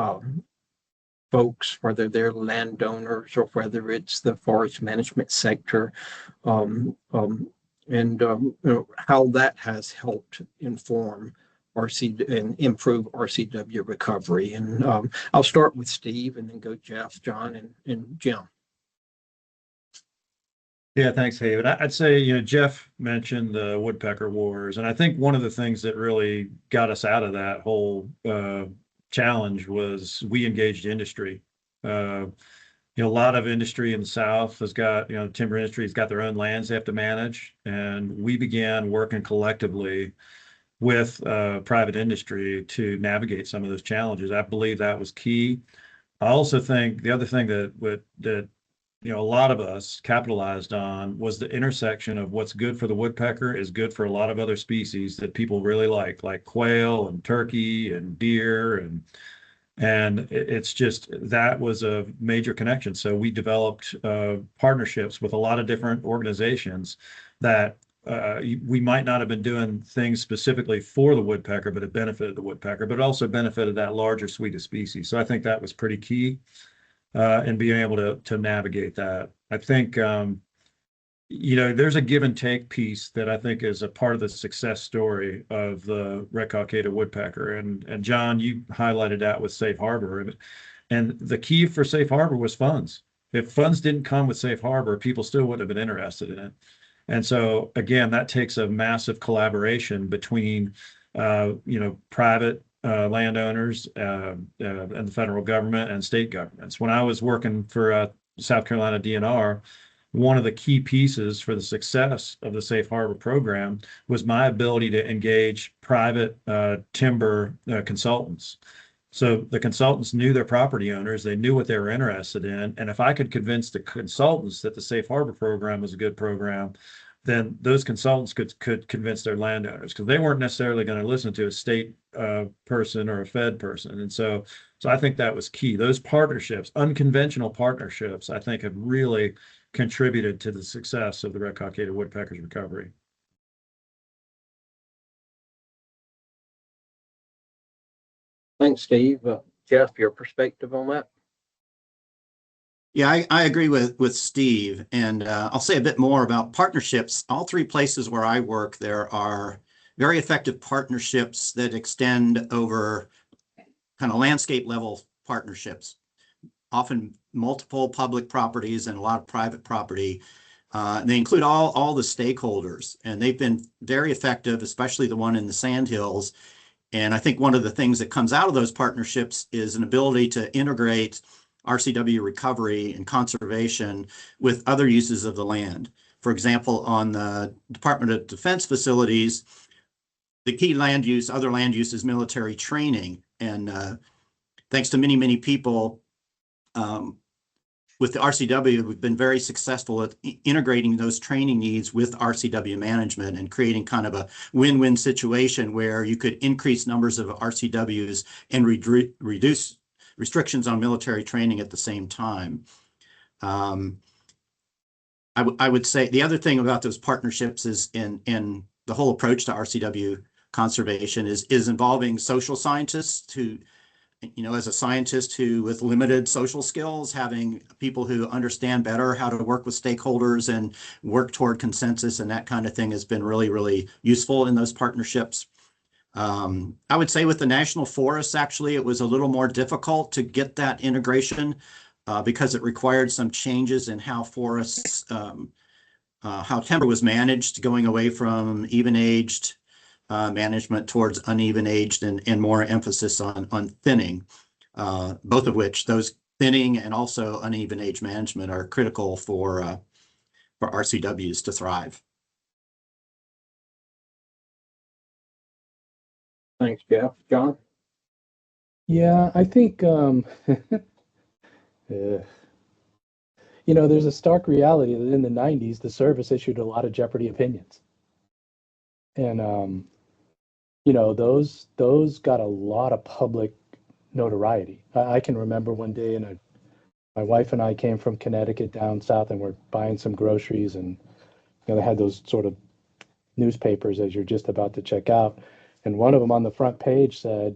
folks, whether they're landowners or whether it's the forest management sector. And how that has helped inform and improve RCW recovery. And I'll start with Steve and then go Jeff, John, and Jim. Yeah, thanks, David. I'd say, Jeff mentioned the woodpecker wars, and I think one of the things that really got us out of that whole challenge was we engaged industry. A lot of industry in the South has got, the timber industry has got their own lands they have to manage. And we began working collectively with private industry to navigate some of those challenges. I believe that was key. I also think the other thing that a lot of us capitalized on was the intersection of what's good for the woodpecker is good for a lot of other species that people really like quail and turkey and deer, and it's just that was a major connection. So we developed partnerships with a lot of different organizations that we might not have been doing things specifically for the woodpecker, but it benefited the woodpecker, but it also benefited that larger suite of species. So I think that was pretty key in being able to navigate that. I think there's a give and take piece that I think is a part of the success story of the red cockaded woodpecker. And John, you highlighted that with Safe Harbor. And the key for Safe Harbor was funds. If funds didn't come with Safe Harbor, people still wouldn't have been interested in it. And so, again, that takes a massive collaboration between, private landowners and the federal government and state governments. When I was working for South Carolina DNR, one of the key pieces for the success of the Safe Harbor program was my ability to engage private timber consultants. So the consultants knew their property owners, they knew what they were interested in. And if I could convince the consultants that the Safe Harbor program was a good program, then those consultants could convince their landowners, because they weren't necessarily going to listen to a state person or a Fed person. And so I think that was key. Those partnerships, unconventional partnerships, I think have really contributed to the success of the red cockaded woodpecker's recovery. Thanks, Steve. Jeff, your perspective on that? Yeah, I agree with Steve, and I'll say a bit more about partnerships. All three places where I work, there are very effective partnerships that extend over kind of landscape level partnerships, often multiple public properties and a lot of private property. They include all the stakeholders, and they've been very effective, especially the one in the Sandhills. And I think one of the things that comes out of those partnerships is an ability to integrate RCW recovery and conservation with other uses of the land. For example, on the Department of Defense facilities, the key land use, other land use is military training. And thanks to many, many people, with the RCW, we've been very successful at integrating those training needs with RCW management and creating kind of a win-win situation where you could increase numbers of RCWs and reduce restrictions on military training at the same time. I would say the other thing about those partnerships is in the whole approach to RCW conservation is involving social scientists who, as a scientist who with limited social skills, having people who understand better how to work with stakeholders and work toward consensus and that kind of thing has been really, really useful in those partnerships. I would say with the national forests, actually, it was a little more difficult to get that integration because it required some changes in how forests, how timber was managed, going away from even-aged management towards uneven-aged and more emphasis on thinning, both of which, those thinning and also uneven age management, are critical for RCWs to thrive. Thanks, Jeff. John? Yeah, I think, there's a stark reality that in the 90s, the service issued a lot of Jeopardy opinions. And, those got a lot of public notoriety. I can remember one day, my wife and I came from Connecticut down south, and we're buying some groceries, and they had those sort of newspapers as you're just about to check out. And one of them on the front page said,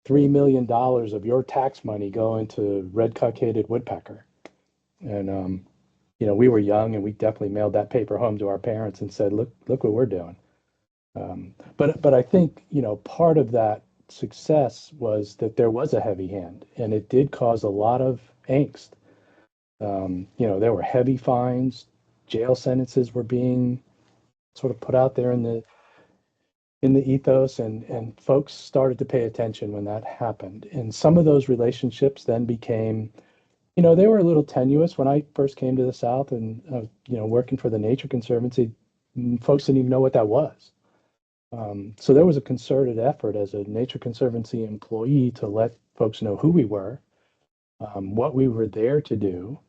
$3 million of your tax money going to red cockaded woodpecker. And, we were young, and we definitely mailed that paper home to our parents and said, look what we're doing. But I think, part of that success was that there was a heavy hand, and it did cause a lot of angst. There were heavy fines, jail sentences were being sort of put out there in the ethos, and folks started to pay attention when that happened. And some of those relationships then became, they were a little tenuous. When I first came to the South and, working for the Nature Conservancy, folks didn't even know what that was. So there was a concerted effort as a Nature Conservancy employee to let folks know who we were, what we were there to do.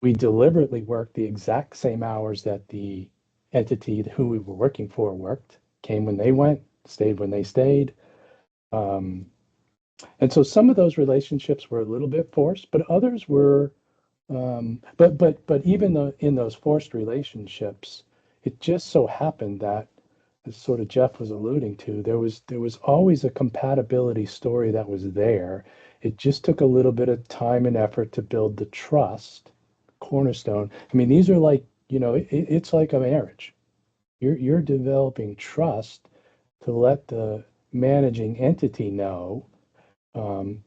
We deliberately worked the exact same hours that the entity who we were working for worked, came when they went, stayed when they stayed. And so some of those relationships were a little bit forced, but others were, but even though in those forced relationships, it just so happened that, as sort of Jeff was alluding to, there was always a compatibility story that was there. It just took a little bit of time and effort to build the trust cornerstone. I mean, these are like, it's like a marriage. You're developing trust to let the managing entity know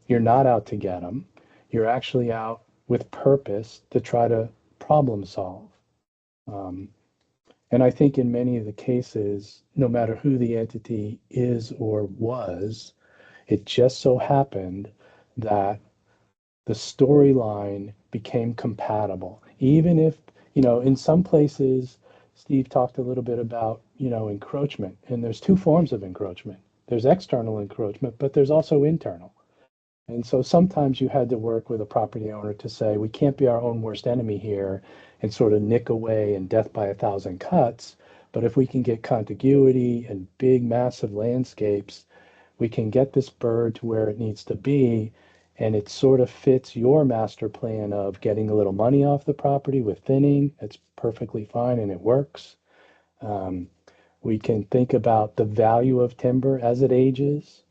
you're not out to get them. You're actually out with purpose to try to problem solve. And I think in many of the cases, no matter who the entity is or was, it just so happened that the storyline became compatible. Even if, in some places, Steve talked a little bit about, encroachment, and there's two forms of encroachment. There's external encroachment, but there's also internal. And so sometimes you had to work with a property owner to say, we can't be our own worst enemy here and sort of nick away and death by a thousand cuts. But if we can get contiguity and big, massive landscapes, we can get this bird to where it needs to be. And it sort of fits your master plan of getting a little money off the property with thinning. It's perfectly fine and it works. We can think about the value of timber as it ages.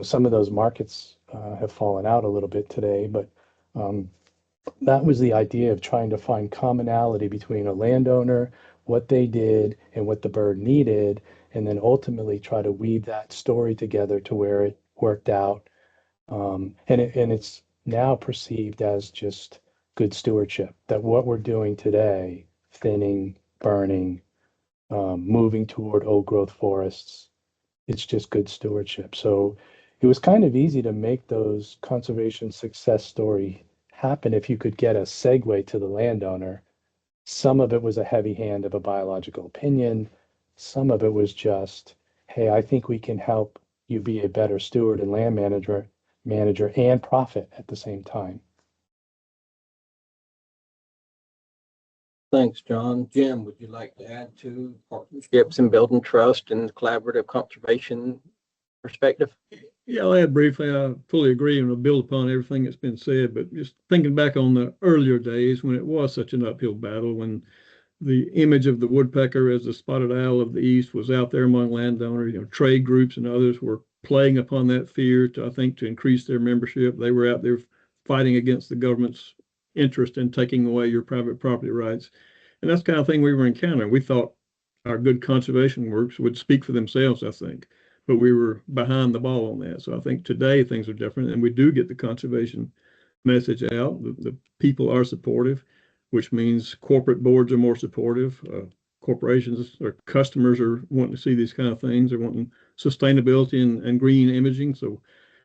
Some of those markets have fallen out a little bit today, but that was the idea of trying to find commonality between a landowner what they did and what the bird needed, and then ultimately try to weave that story together to where it worked out. And it's now perceived as just good stewardship, that what we're doing today, thinning, burning, moving toward old growth forests, it's just good stewardship. So it was kind of easy to make those conservation success story happen if you could get a segue to the landowner. Some of it was a heavy hand of a biological opinion. Some of it was just, hey, I think we can help you be a better steward and land manager and profit at the same time. Thanks, John. Jim, would you like to add to partnerships and building trust and collaborative conservation perspective? Yeah, I'll add briefly. I fully agree and I'll build upon everything that's been said, but just thinking back on the earlier days when it was such an uphill battle, when the image of the woodpecker as the spotted owl of the East was out there among landowners, trade groups and others were playing upon that fear to, I think, to increase their membership. They were out there fighting against the government's interest in taking away your private property rights. And that's the kind of thing we were encountering. We thought our good conservation works would speak for themselves, I think, but we were behind the ball on that. So I think today things are different and we do get the conservation message out. The people are supportive, which means corporate boards are more supportive. Corporations or customers are wanting to see these kind of things. They're wanting sustainability and green imaging. So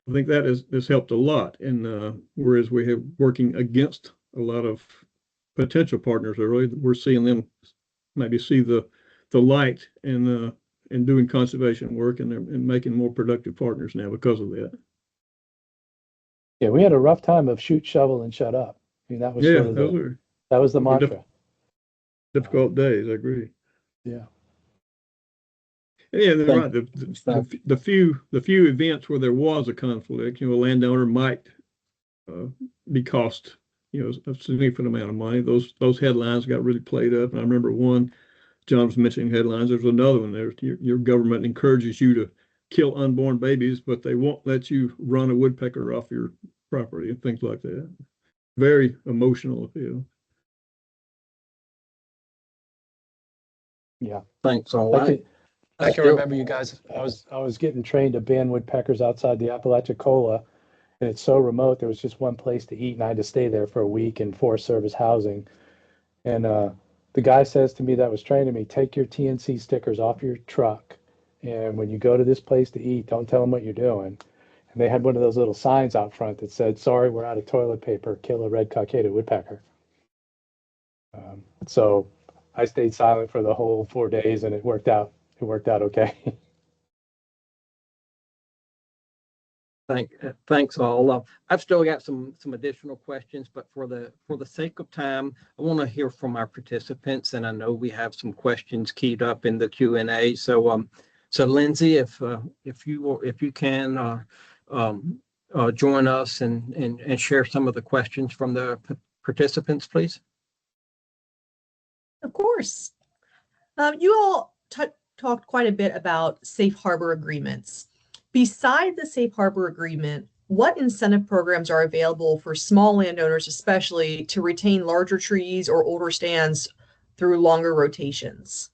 I think that has helped a lot. And whereas we have working against a lot of potential partners, we're seeing them maybe see the light in doing conservation work, and they're making more productive partners now because of that. Yeah, we had a rough time of shoot, shovel, and shut up. I mean, that was sort of that was the mantra. Difficult days, I agree. Yeah. Yeah, they're right. The few events where there was a conflict, a landowner might be cost, a significant amount of money. Those headlines got really played up. And I remember one, John was mentioning headlines. There's another one. There's your government encourages you to kill unborn babies, but they won't let you run a woodpecker off your property and things like that. Very emotional appeal. Yeah. Thanks all. I can remember you guys. I was getting trained to ban woodpeckers outside the Apalachicola, and it's so remote. There was just one place to eat, and I had to stay there for a week in Forest Service housing. And the guy says to me that was training me, take your TNC stickers off your truck, and when you go to this place to eat, don't tell them what you're doing. And they had one of those little signs out front that said, "Sorry, we're out of toilet paper. Kill a red cockaded woodpecker." So I stayed silent for the whole 4 days, and it worked out. It worked out okay. Thanks all. I've still got some additional questions, but for the sake of time, I want to hear from our participants, and I know we have some questions keyed up in the Q&A. So Lindsay, if you can join us and share some of the questions from the participants, please. Of course. You all talked quite a bit about safe harbor agreements. Beside the safe harbor agreement, what incentive programs are available for small landowners, especially to retain larger trees or older stands through longer rotations?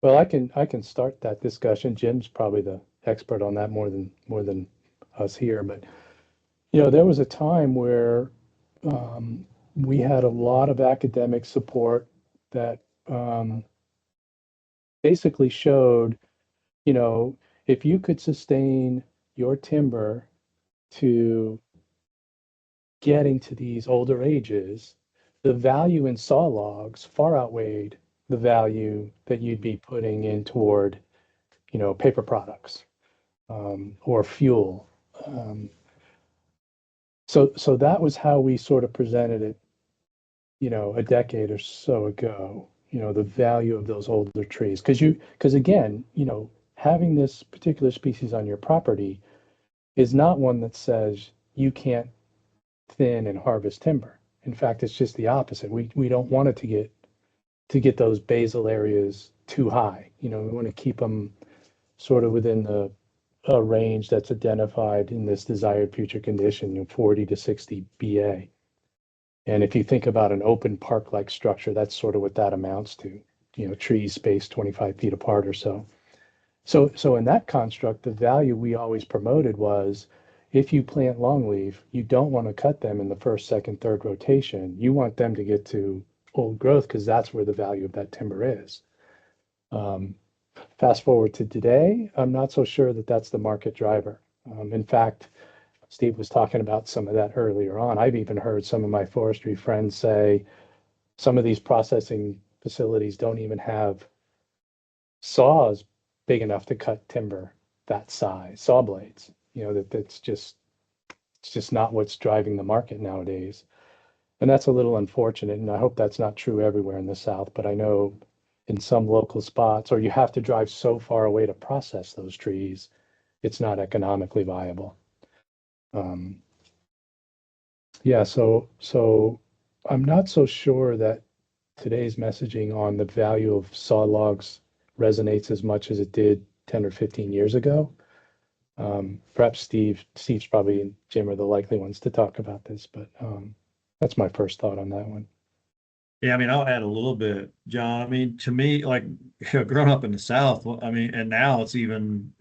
Well, I can start that discussion. Jim's probably the expert on that more than us here, but there was a time where we had a lot of academic support that basically showed, if you could sustain your timber to getting to these older ages, the value in saw logs far outweighed the value that you'd be putting in toward, paper products or fuel. So that was how we sort of presented it, a decade or so ago, the value of those older trees. Because again, having this particular species on your property is not one that says you can't thin and harvest timber. In fact, it's just the opposite. We don't want it to get those basal areas too high. We want to keep them sort of within a range that's identified in this desired future condition, 40 to 60 BA. And if you think about an open park-like structure, that's sort of what that amounts to, trees spaced 25 feet apart or so. So in that construct, the value we always promoted was if you plant longleaf, you don't want to cut them in the first, second, third rotation. You want them to get to old growth because that's where the value of that timber is. Fast forward to today, I'm not so sure that that's the market driver. In fact, Steve was talking about some of that earlier on. I've even heard some of my forestry friends say some of these processing facilities don't even have saws big enough to cut timber that size, saw blades. It's just not what's driving the market nowadays. And that's a little unfortunate. And I hope that's not true everywhere in the South, but I know in some local spots, or you have to drive so far away to process those trees, it's not economically viable. Yeah, so I'm not so sure that today's messaging on the value of saw logs resonates as much as it did 10 or 15 years ago. Perhaps Steve's probably and Jim are the likely ones to talk about this, but that's my first thought on that one. Yeah, I mean, I'll add a little bit, John. I mean, to me, like growing up in the South, I mean, and now it's even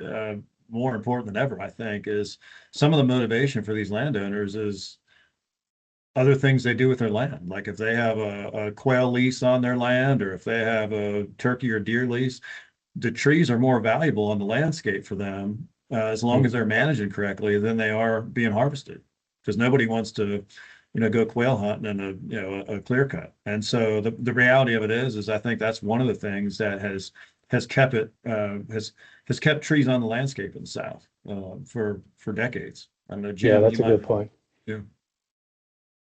more important than ever, I think, is some of the motivation for these landowners is other things they do with their land. Like if they have a quail lease on their land, or if they have a turkey or deer lease, the trees are more valuable on the landscape for them as long as they're managing correctly than they are being harvested. Because nobody wants to, go quail hunting in a clear cut. And so the reality of it is I think that's one of the things that has kept it has kept trees on the landscape in the South for decades. I know, Jim, Yeah, that's a good point. Yeah.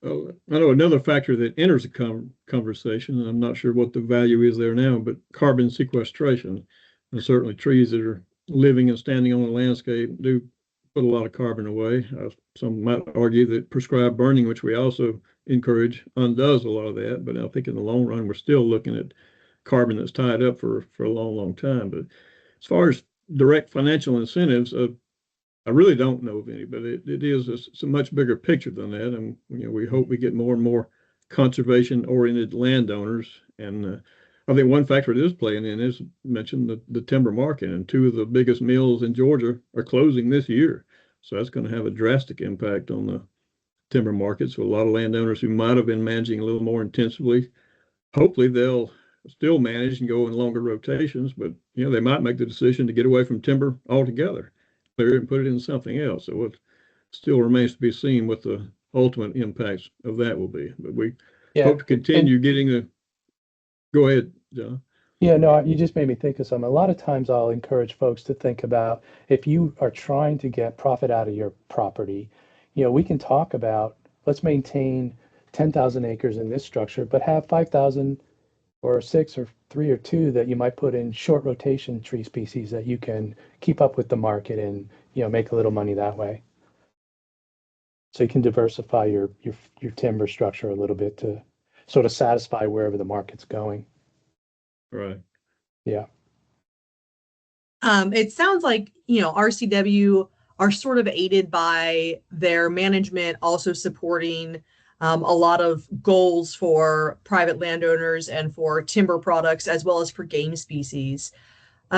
I know another factor that enters the conversation, and I'm not sure what the value is there now, but carbon sequestration. And certainly trees that are living and standing on the landscape do put a lot of carbon away. Some might argue that prescribed burning, which we also encourage, undoes a lot of that. But I think in the long run, we're still looking at carbon that's tied up for a long, long time. But as far as direct financial incentives, I really don't know of any, but it is it's a much bigger picture than that. And we hope we get more and more conservation-oriented landowners. And I think one factor it is playing in is mentioned the timber market, and two of the biggest mills in Georgia are closing this year. So that's going to have a drastic impact on the timber market. So a lot of landowners who might have been managing a little more intensively, hopefully they'll still manage and go in longer rotations, but they might make the decision to get away from timber altogether, clear it and put it in something else. So it still remains to be seen what the ultimate impacts of that will be. But we hope to continue getting the. Go ahead, John. Yeah, no, you just made me think of something. A lot of times I'll encourage folks to think about if you are trying to get profit out of your property, we can talk about let's maintain 10,000 acres in this structure, but have 5,000 or 6 or 3 or 2 that you might put in short rotation tree species that you can keep up with the market and make a little money that way. So you can diversify your timber structure a little bit to sort of satisfy wherever the market's going. Right. Yeah. It sounds like, RCW are sort of aided by their management also supporting a lot of goals for private landowners and for timber products, as well as for game species.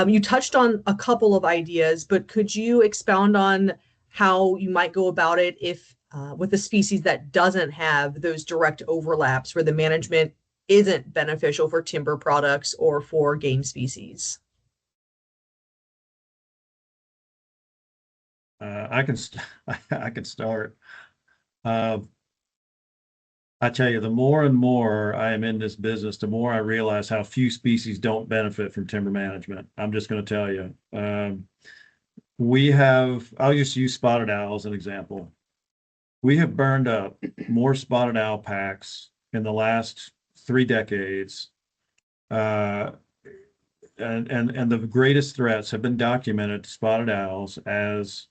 You touched on a couple of ideas, but could you expound on how you might go about it if with a species that doesn't have those direct overlaps where the management isn't beneficial for timber products or for game species? I can start. I tell you, the more and more I am in this business, the more I realize how few species don't benefit from timber management. I'm just going to tell you. I'll just use spotted owl as an example. We have burned up more spotted owl packs in the last 3 decades. And the greatest threats have been documented to spotted owls as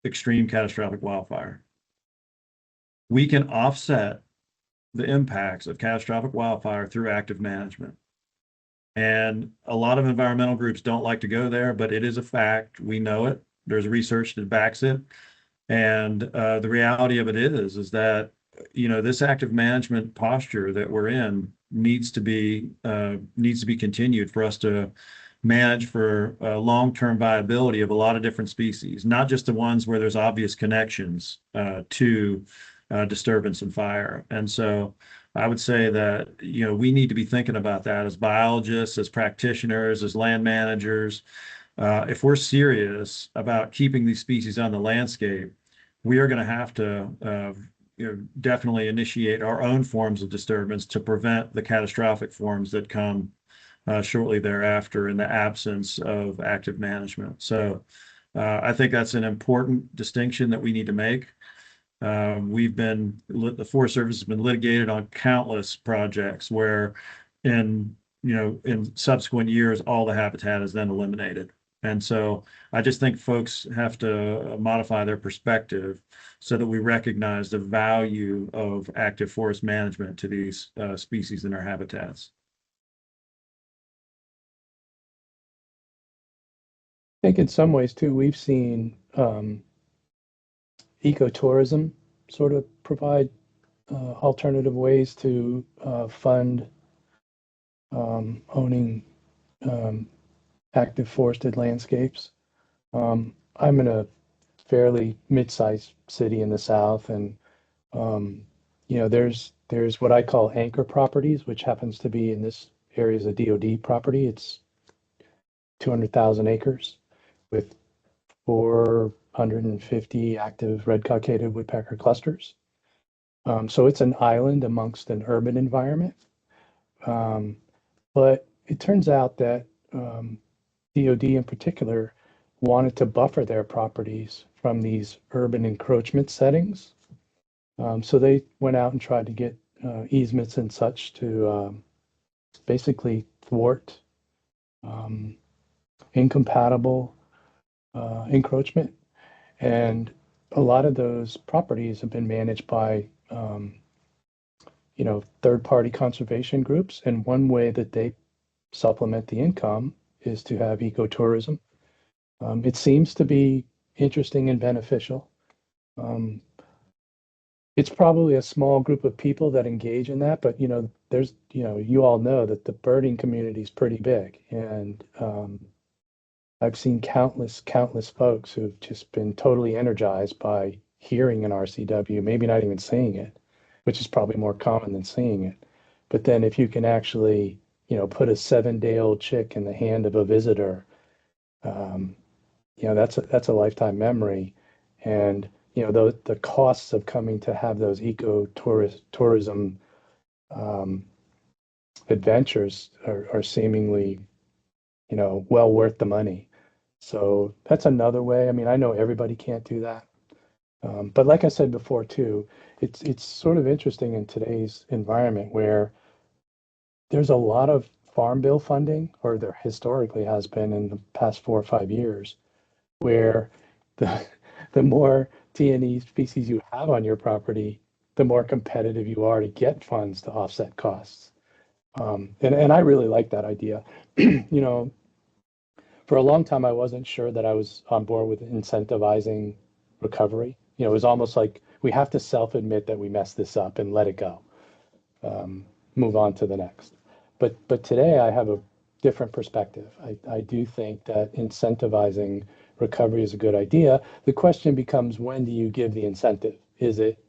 extreme catastrophic wildfire. We can offset the impacts of catastrophic wildfire through active management. And a lot of environmental groups don't like to go there, but it is a fact. We know it. There's research that backs it. And the reality of it is that this active management posture that we're in needs to be continued for us to manage for long-term viability of a lot of different species, not just the ones where there's obvious connections to disturbance and fire. And so I would say that, we need to be thinking about that as biologists, as practitioners, as land managers. If we're serious about keeping these species on the landscape, we are going to have to definitely initiate our own forms of disturbance to prevent the catastrophic forms that come shortly thereafter in the absence of active management. So I think that's an important distinction that we need to make. The Forest Service has been litigated on countless projects where in subsequent years, all the habitat is then eliminated. And so I just think folks have to modify their perspective so that we recognize the value of active forest management to these species in our habitats. I think in some ways too, we've seen ecotourism sort of provide alternative ways to fund owning active forested landscapes. I'm in a fairly mid-sized city in the South, and there's what I call anchor properties, which happens to be in this area is a DoD property. It's 200,000 acres with 450 active red cockaded woodpecker clusters. So it's an island amongst an urban environment. But it turns out that DoD in particular wanted to buffer their properties from these urban encroachment settings. So they went out and tried to get easements and such to basically thwart incompatible encroachment. And a lot of those properties have been managed by third-party conservation groups. And one way that they supplement the income is to have ecotourism. It seems to be interesting and beneficial. It's probably a small group of people that engage in that, but there's you all know that the birding community is pretty big, and I've seen countless folks who've just been totally energized by hearing an RCW, maybe not even seeing it, which is probably more common than seeing it. But then if you can actually put a 7-day-old chick in the hand of a visitor, that's a lifetime memory. And the costs of coming to have those tourism adventures are seemingly well worth the money. So that's another way. I mean, I know everybody can't do that, but like I said before too, it's sort of interesting in today's environment where there's a lot of farm bill funding, or there historically has been in the past 4 or 5 years, where the more T&E species you have on your property, the more competitive you are to get funds to offset costs. And I really like that idea. For a long time, I wasn't sure that I was on board with incentivizing recovery. It was almost like we have to self-admit that we messed this up and let it go, move on to the next. But today I have a different perspective. I do think that incentivizing recovery is a good idea. The question becomes, when do you give the incentive? Is it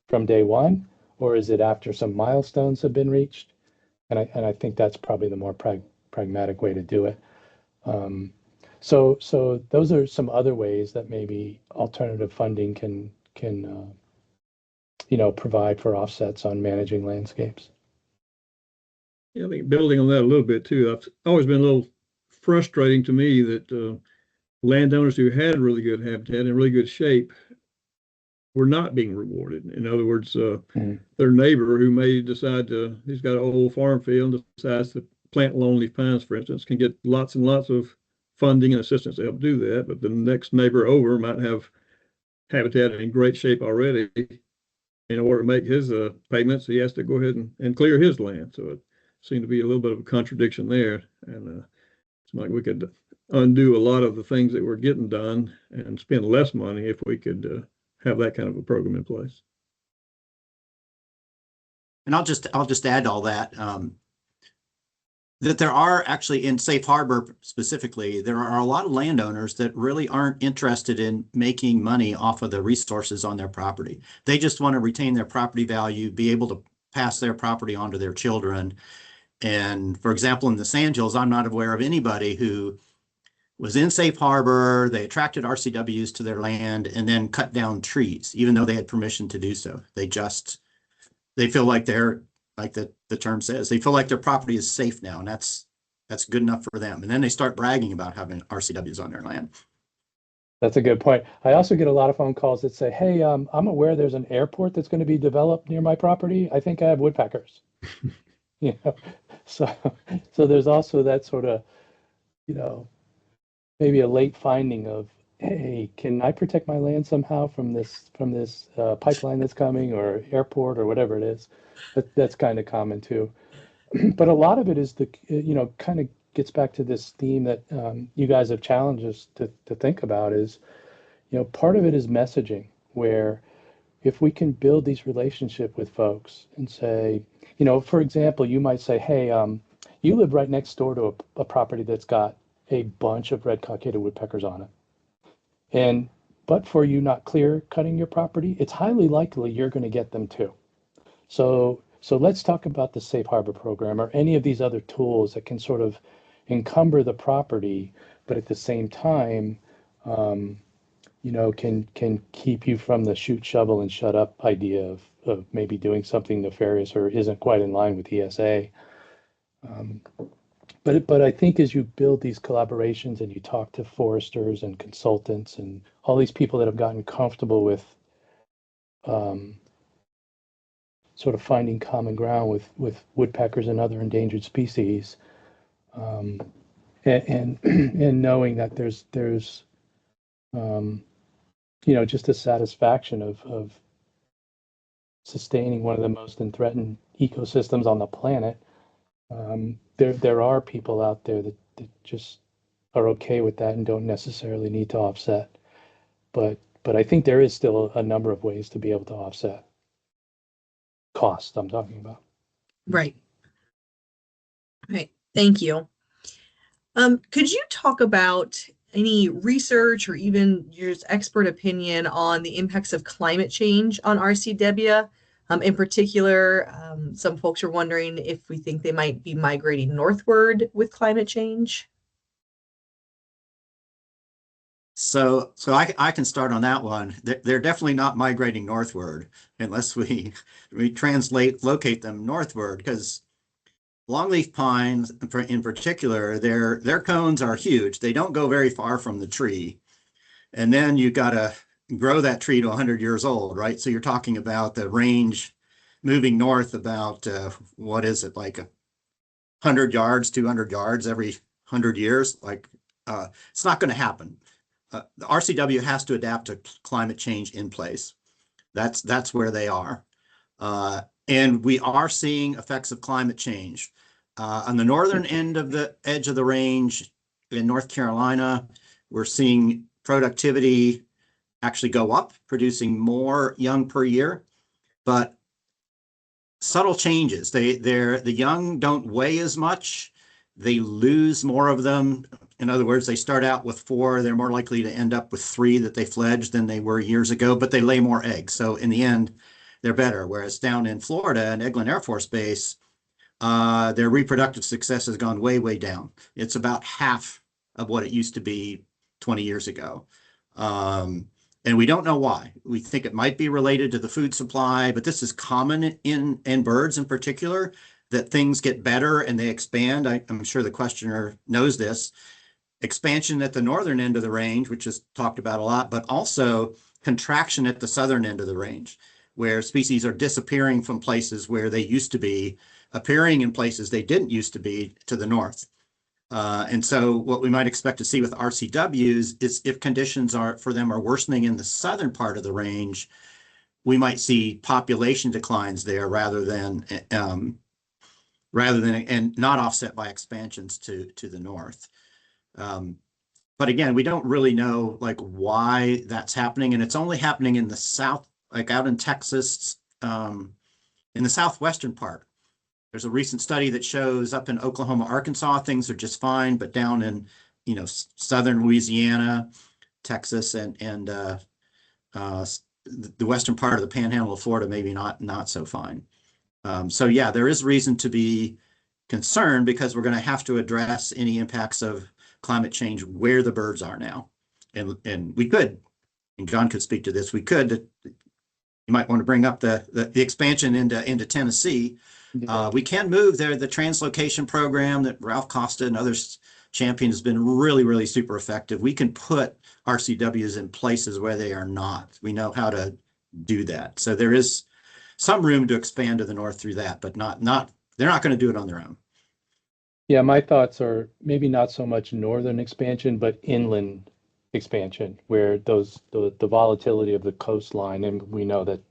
from day one, or is it after some milestones have been reached? And I think that's probably the more pragmatic way to do it. So those are some other ways that maybe alternative funding can provide for offsets on managing landscapes. Yeah, I think building on that a little bit too, it's always been a little frustrating to me that landowners who had really good habitat in really good shape were not being rewarded. In other words, their neighbor who may decide he's got an old farm field and decides to plant longleaf pines, for instance, can get lots and lots of funding and assistance to help do that. But the next neighbor over might have habitat in great shape already. In order to make his payments, he has to go ahead and clear his land. So it seemed to be a little bit of a contradiction there. And it's like we could undo a lot of the things that were getting done and spend less money if we could have that kind of a program in place. And I'll just add all that, that there are actually in safe harbor specifically, there are a lot of landowners that really aren't interested in making money off of the resources on their property. They just want to retain their property value, be able to pass their property on to their children. And for example, in the Sand Hills, I'm not aware of anybody who was in safe harbor, they attracted RCWs to their land and then cut down trees, even though they had permission to do so. They feel like they're, like the term says, they feel like their property is safe now, and that's good enough for them. And then they start bragging about having RCWs on their land. That's a good point. I also get a lot of phone calls that say, hey, I'm aware there's an airport that's going to be developed near my property. I think I have woodpeckers. You know, so there's also that sort of, you know, maybe a late finding of, hey, can I protect my land somehow from this pipeline that's coming, or airport, or whatever it is. That's kind of common too. But a lot of it is kind of gets back to this theme that you guys have challenged us to think about is, part of it is messaging, where if we can build these relationships with folks and say, for example, you might say, hey, you live right next door to a property that's got a bunch of red cockaded woodpeckers on it. But for you not clear cutting your property, it's highly likely you're going to get them too. So let's talk about the safe harbor program or any of these other tools that can sort of encumber the property, but at the same time, can keep you from the shoot, shovel, and shut up idea of maybe doing something nefarious or isn't quite in line with ESA. But I think as you build these collaborations and you talk to foresters and consultants and all these people that have gotten comfortable with sort of finding common ground with woodpeckers and other endangered species, and knowing that there's just a satisfaction of sustaining one of the most threatened ecosystems on the planet. There are people out there that just are okay with that and don't necessarily need to offset. But I think there is still a number of ways to be able to offset cost I'm talking about. Right. Right. Thank you. Could you talk about any research or even your expert opinion on the impacts of climate change on RCW? In particular, some folks are wondering if we think they might be migrating northward with climate change. So I can start on that one. They're definitely not migrating northward unless we locate them northward, because longleaf pines in particular, their cones are huge. They don't go very far from the tree. And then you got to grow that tree to 100 years old, right? So you're talking about the range moving north about, what is it, like 100 yards, 200 yards every 100 years? It's not going to happen. The RCW has to adapt to climate change in place. That's where they are. And we are seeing effects of climate change. On the northern end of the edge of the range in North Carolina, we're seeing productivity actually go up, producing more young per year, but subtle changes. The young don't weigh as much. They lose more of them. In other words, they start out with 4. They're more likely to end up with 3 that they fledged than they were years ago, but they lay more eggs. So in the end, they're better. Whereas down in Florida and Eglin Air Force Base, their reproductive success has gone way, way down. It's about half of what it used to be 20 years ago. And we don't know why. We think it might be related to the food supply, but this is common in birds in particular, that things get better and they expand. I'm sure the questioner knows this. Expansion at the northern end of the range, which is talked about a lot, but also contraction at the southern end of the range, where species are disappearing from places where they used to be, appearing in places they didn't used to be to the north. And so what we might expect to see with RCWs is if conditions for them are worsening in the southern part of the range, we might see population declines there rather than and not offset by expansions to the north. But again, we don't really know why that's happening, and it's only happening in the south, like out in Texas, In the southwestern part, there's a recent study that shows up in Oklahoma, Arkansas, things are just fine, but down in, southern Louisiana, Texas, and the western part of the panhandle of Florida, maybe not so fine. So yeah, there is reason to be concerned because we're going to have to address any impacts of climate change where the birds are now. And we could, and John could speak to this, we could, you might want to bring up the expansion into Tennessee. We can move there. The translocation program that Ralph Costa and others champion has been really, really super effective. We can put RCWs in places where they are not. We know how to do that. So there is some room to expand to the north through that, but they're not going to do it on their own. Yeah, my thoughts are maybe not so much northern expansion, but inland expansion, where the volatility of the coastline, and we know that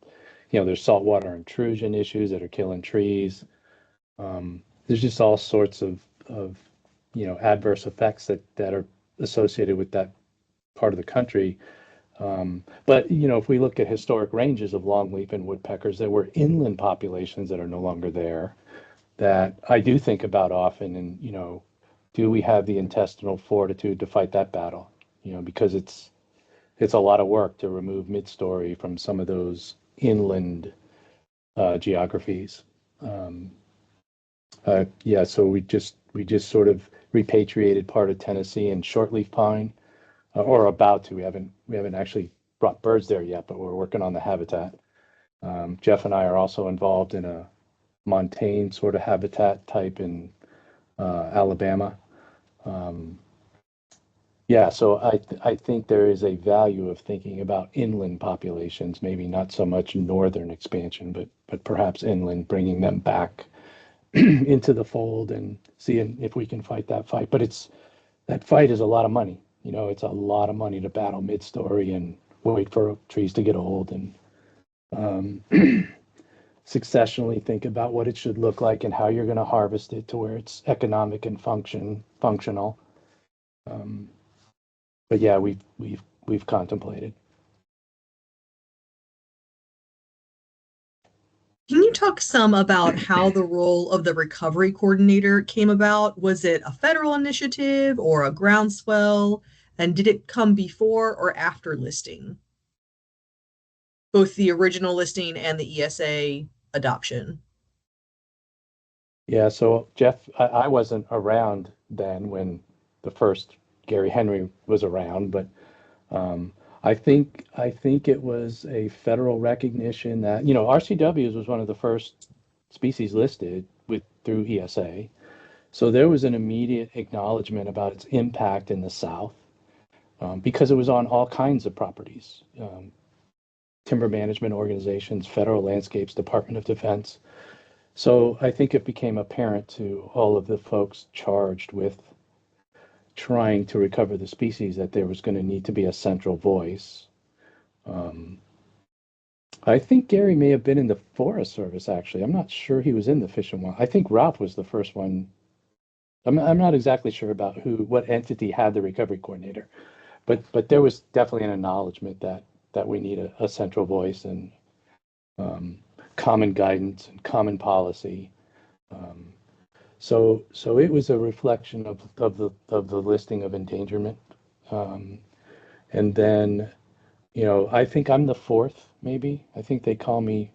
there's saltwater intrusion issues that are killing trees. There's just all sorts of adverse effects that are associated with that part of the country. But if we look at historic ranges of longleaf and woodpeckers, there were inland populations that are no longer there that I do think about often. And do we have the intestinal fortitude to fight that battle? Because it's a lot of work to remove mid-story from some of those inland geographies. Yeah, so we just sort of repatriated part of Tennessee and shortleaf pine, or about to. We haven't actually brought birds there yet, but we're working on the habitat. Jeff and I are also involved in a montane sort of habitat type in Alabama. Yeah, so I think there is a value of thinking about inland populations, maybe not so much northern expansion, but perhaps inland, bringing them back into the fold and seeing if we can fight that fight. But that fight is a lot of money. It's a lot of money to battle mid-story and wait for trees to get old and successionally think about what it should look like and how you're going to harvest it to where it's economic and functional. But yeah, we've contemplated. Can you talk some about how the role of the recovery coordinator came about? Was it a federal initiative or a groundswell? And did it come before or after listing? Both the original listing and the ESA adoption. Yeah, so Jeff, I wasn't around then when the first Gary Henry was around, but I think it was a federal recognition that RCWs was one of the first species listed through ESA, so there was an immediate acknowledgement about its impact in the South because it was on all kinds of properties, timber management organizations, federal landscapes, Department of Defense. So I think it became apparent to all of the folks charged with trying to recover the species that there was going to need to be a central voice. I think Gary may have been in the Forest Service, actually. I'm not sure he was in the Fish and Wildlife. I think Ralph was the first one. I'm not exactly sure about what entity had the recovery coordinator, but there was definitely an acknowledgement that we need a central voice and common guidance and common policy. So it was a reflection of the listing of endangerment. And then, I think I'm the fourth, maybe. I think they call me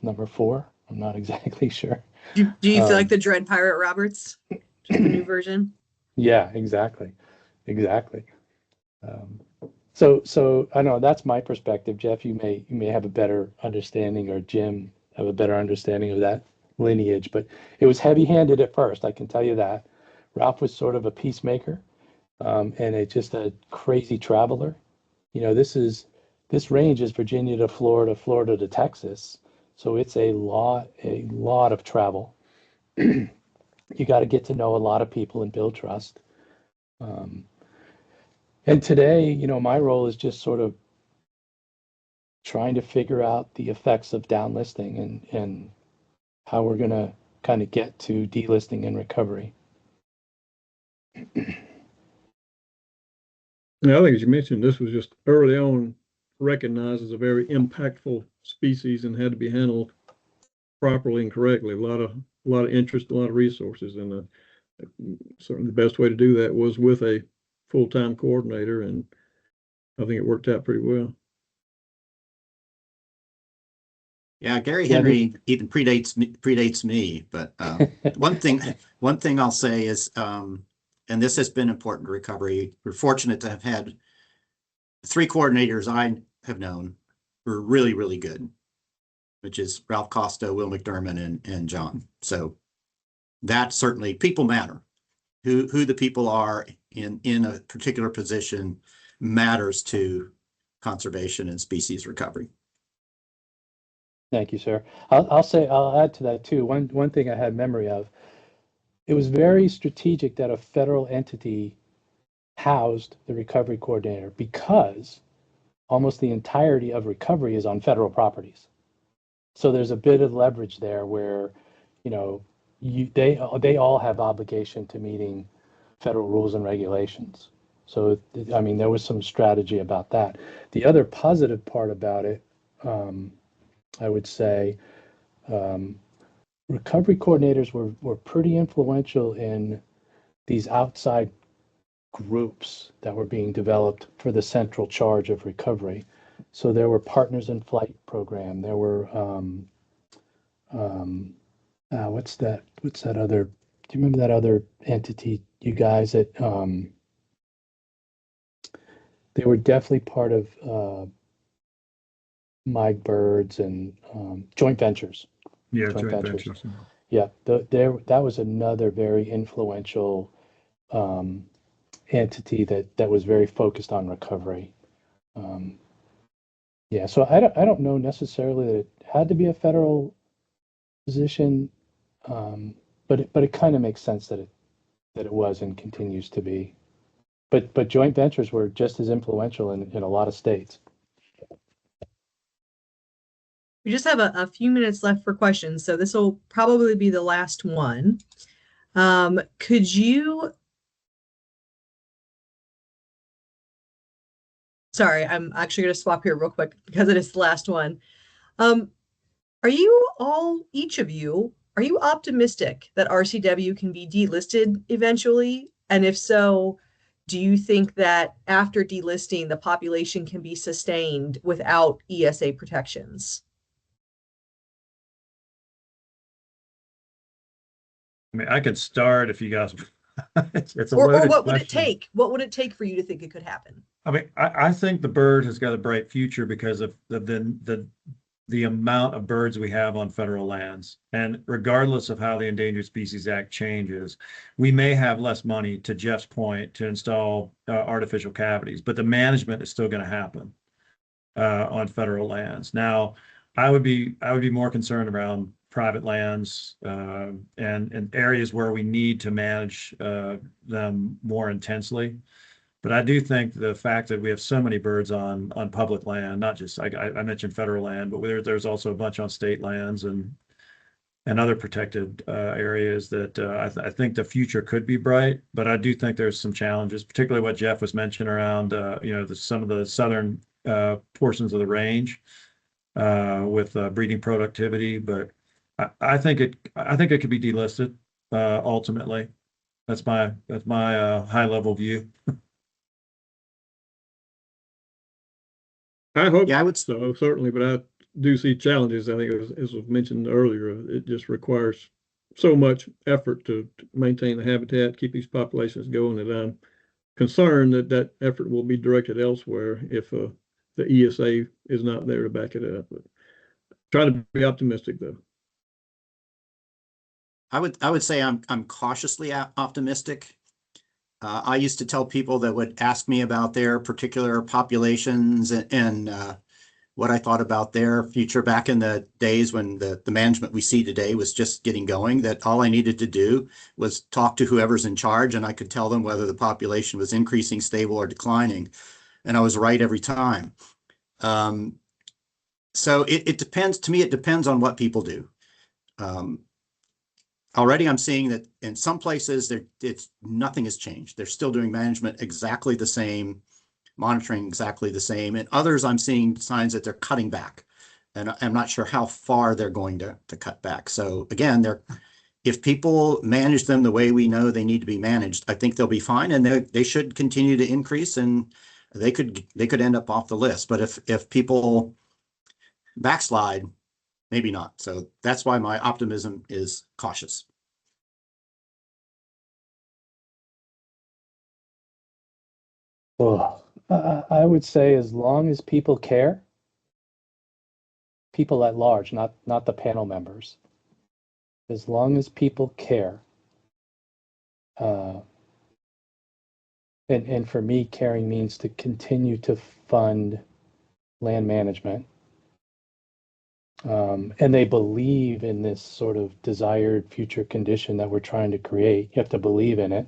number 4. I'm not exactly sure. Do you feel like the Dread Pirate Roberts? Just the new version? Yeah, exactly. So I know that's my perspective. Jeff, you may have a better understanding, or Jim have a better understanding of that lineage, but it was heavy-handed at first, I can tell you that. Ralph was sort of a peacemaker, and just a crazy traveler. This range is Virginia to Florida, Florida to Texas, so it's a lot of travel. You got to get to know a lot of people and build trust. And today, my role is just sort of trying to figure out the effects of downlisting and how we're going to kind of get to delisting and recovery. Now, I think as you mentioned, this was just early on recognized as a very impactful species and had to be handled properly and correctly. A lot of interest, a lot of resources, and certainly the best way to do that was with a full-time coordinator, and I think it worked out pretty well. Yeah, Gary Henry even predates me, but one thing I'll say is, and this has been important to recovery. We're fortunate to have had 3 coordinators I have known who are really, really good, which is Ralph Costa, Will McDermott, and John. So that certainly, people matter. Who the people are in a particular position matters to conservation and species recovery. Thank you, sir. I'll add to that too. One thing I had memory of, it was very strategic that a federal entity housed the recovery coordinator because almost the entirety of recovery is on federal properties. So there's a bit of leverage there where, you know, they all have obligation to meeting federal rules and regulations. So, I mean, there was some strategy about that. The other positive part about it, I would say, recovery coordinators were pretty influential in these outside groups that were being developed for the central charge of recovery. So there were Partners in Flight program. There were what's that other? Do you remember that other entity, you guys? That they were definitely part of Birds and joint ventures. Yeah, Joint joint ventures. ventures. Yeah, that was another very influential entity that was very focused on recovery. Yeah, so I don't know necessarily that it had to be a federal position, but it kind of makes sense that it was and continues to be. But joint ventures were just as influential in a lot of states. We just have a few minutes left for questions, so this will probably be the last one. Could you... Sorry, I'm actually going to swap here real quick because it is the last one. Are you all, each of you, are you optimistic that RCW can be delisted eventually? And if so, do you think that after delisting, the population can be sustained without ESA protections? I mean, I could start if you guys. It's a Or loaded what would it question. take? What would it take for you to think it could happen? I mean, I think the bird has got a bright future because of the amount of birds we have on federal lands. And regardless of how the Endangered Species Act changes, we may have less money, to Jeff's point, to install artificial cavities, but the management is still going to happen on federal lands. Now, I would be more concerned around private lands and areas where we need to manage them more intensely. But I do think the fact that we have so many birds on public land, not just, I mentioned federal land, but there's also a bunch on state lands and other protected areas that I think the future could be bright. But I do think there's some challenges, particularly what Jeff was mentioning around some of the southern portions of the range with breeding productivity. But I think it could be delisted ultimately. That's my high level view. I hope Yeah, I would. so, certainly, but I do see challenges. I think as was mentioned earlier, it just requires so much effort to maintain the habitat, keep these populations going, that I'm concerned that effort will be directed elsewhere if the ESA is not there to back it up. But try to be optimistic, though. I would say I'm cautiously optimistic. I used to tell people that would ask me about their particular populations and what I thought about their future back in the days when the management we see today was just getting going, that all I needed to do was talk to whoever's in charge and I could tell them whether the population was increasing, stable, or declining. And I was right every time. So it depends. To me, it depends on what people do. Already I'm seeing that in some places nothing has changed. They're still doing management exactly the same, monitoring exactly the same. In others, I'm seeing signs that they're cutting back. And I'm not sure how far they're going to cut back. So again, if people manage them the way we know they need to be managed, I think they'll be fine, and they should continue to increase, and they could end up off the list. But if people backslide, maybe not. So that's why my optimism is cautious. Well, I would say as long as people care, people at large, not the panel members, as long as people care, and for me, caring means to continue to fund land management. And they believe in this sort of desired future condition that we're trying to create. You have to believe in it.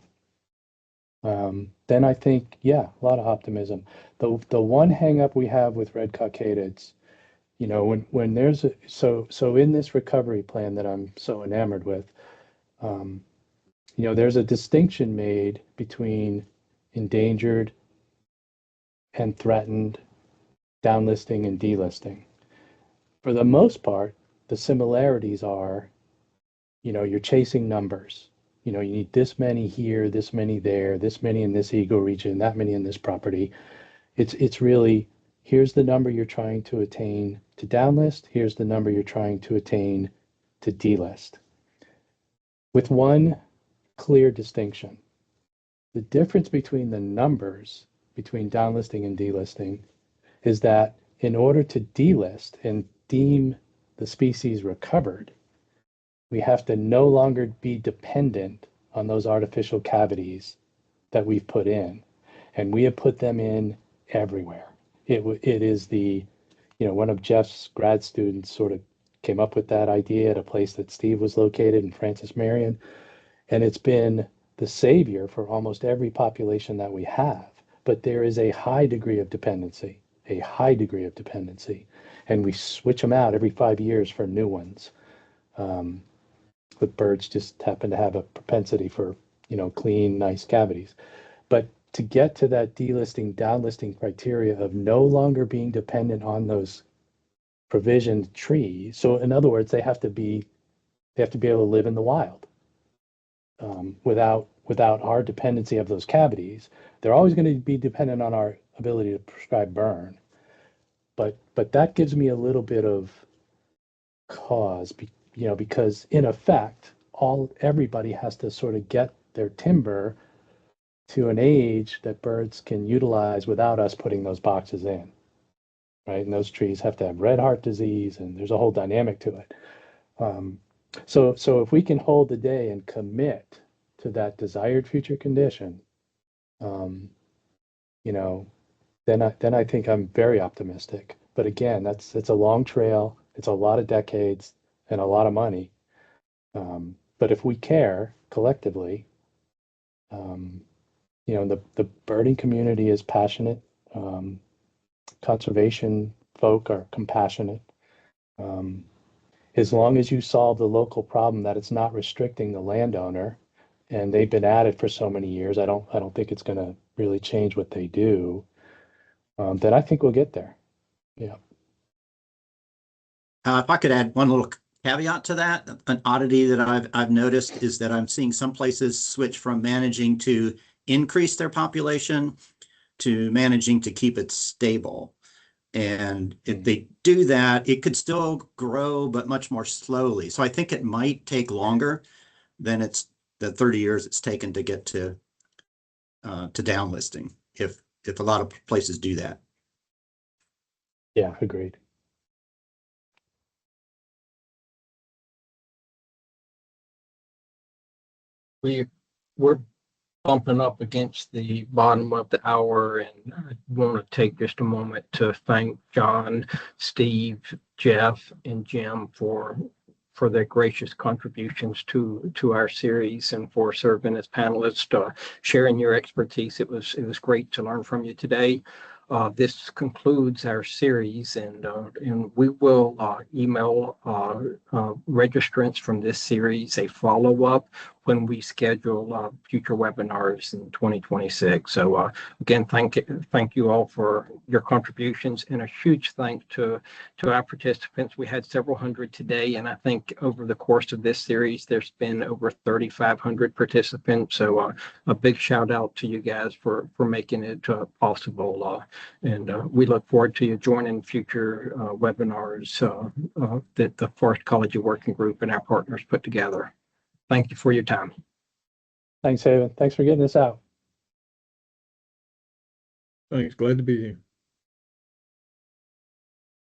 Then I think, yeah, a lot of optimism. The one hang up we have with red cockadeds, you know, when there's so in this recovery plan that I'm so enamored with, you know, there's a distinction made between endangered and threatened, downlisting and delisting. For the most part, the similarities are, you know, you're chasing numbers. You know, you need this many here, this many there, this many in this ecoregion, that many in this property. It's really, here's the number you're trying to attain to downlist, here's the number you're trying to attain to delist. With one clear distinction. The difference between the numbers between downlisting and delisting is that in order to delist and deem the species recovered, we have to no longer be dependent on those artificial cavities that we've put in. And we have put them in everywhere. It is the, you know, one of Jeff's grad students sort of came up with that idea at a place that Steve was located in Francis Marion. And it's been the savior for almost every population that we have. But there is a high degree of dependency, And we switch them out every 5 years for new ones. The birds just happen to have a propensity for, you know, clean, nice cavities. But to get to that delisting, downlisting criteria of no longer being dependent on those provisioned trees. So in other words, they have to be able to live in the wild. Without our dependency of those cavities, they're always going to be dependent on our ability to prescribe burn. But that gives me a little bit of cause, you know, because in effect, everybody has to sort of get their timber to an age that birds can utilize without us putting those boxes in, right? And those trees have to have red heart disease, and there's a whole dynamic to it. So if we can hold the day and commit to that desired future condition, you know, then I think I'm very optimistic. But again, it's a long trail. It's a lot of decades and a lot of money. But if we care collectively, you know, the birding community is passionate. Conservation folk are compassionate. As long as you solve the local problem that it's not restricting the landowner, and they've been at it for so many years, I don't think it's going to really change what they do. Then I think we'll get there. Yeah. If I could add one little caveat to that, an oddity that I've noticed is that I'm seeing some places switch from managing to increase their population to managing to keep it stable. And if they do that, it could still grow, but much more slowly. So I think it might take longer than it's the 30 years it's taken to get to downlisting, if a lot of places do that. Yeah, agreed. We're bumping up against the bottom of the hour, and I want to take just a moment to thank John, Steve, Jeff, and Jim for their gracious contributions to our series and for serving as panelists, sharing your expertise. It was great to learn from you today. This concludes our series, and we will email registrants from this series a follow-up when we schedule future webinars in 2026. So again, thank you all for your contributions, and a huge thanks to our participants. We had several hundred today, and I think over the course of this series, there's been over 3,500 participants. So a big shout out to you guys for making it possible. And we look forward to you joining future webinars that the Forest Ecology Working Group and our partners put together. Thank you for your time. Thanks, Haven. Thanks for getting this out. Thanks. Glad to be here.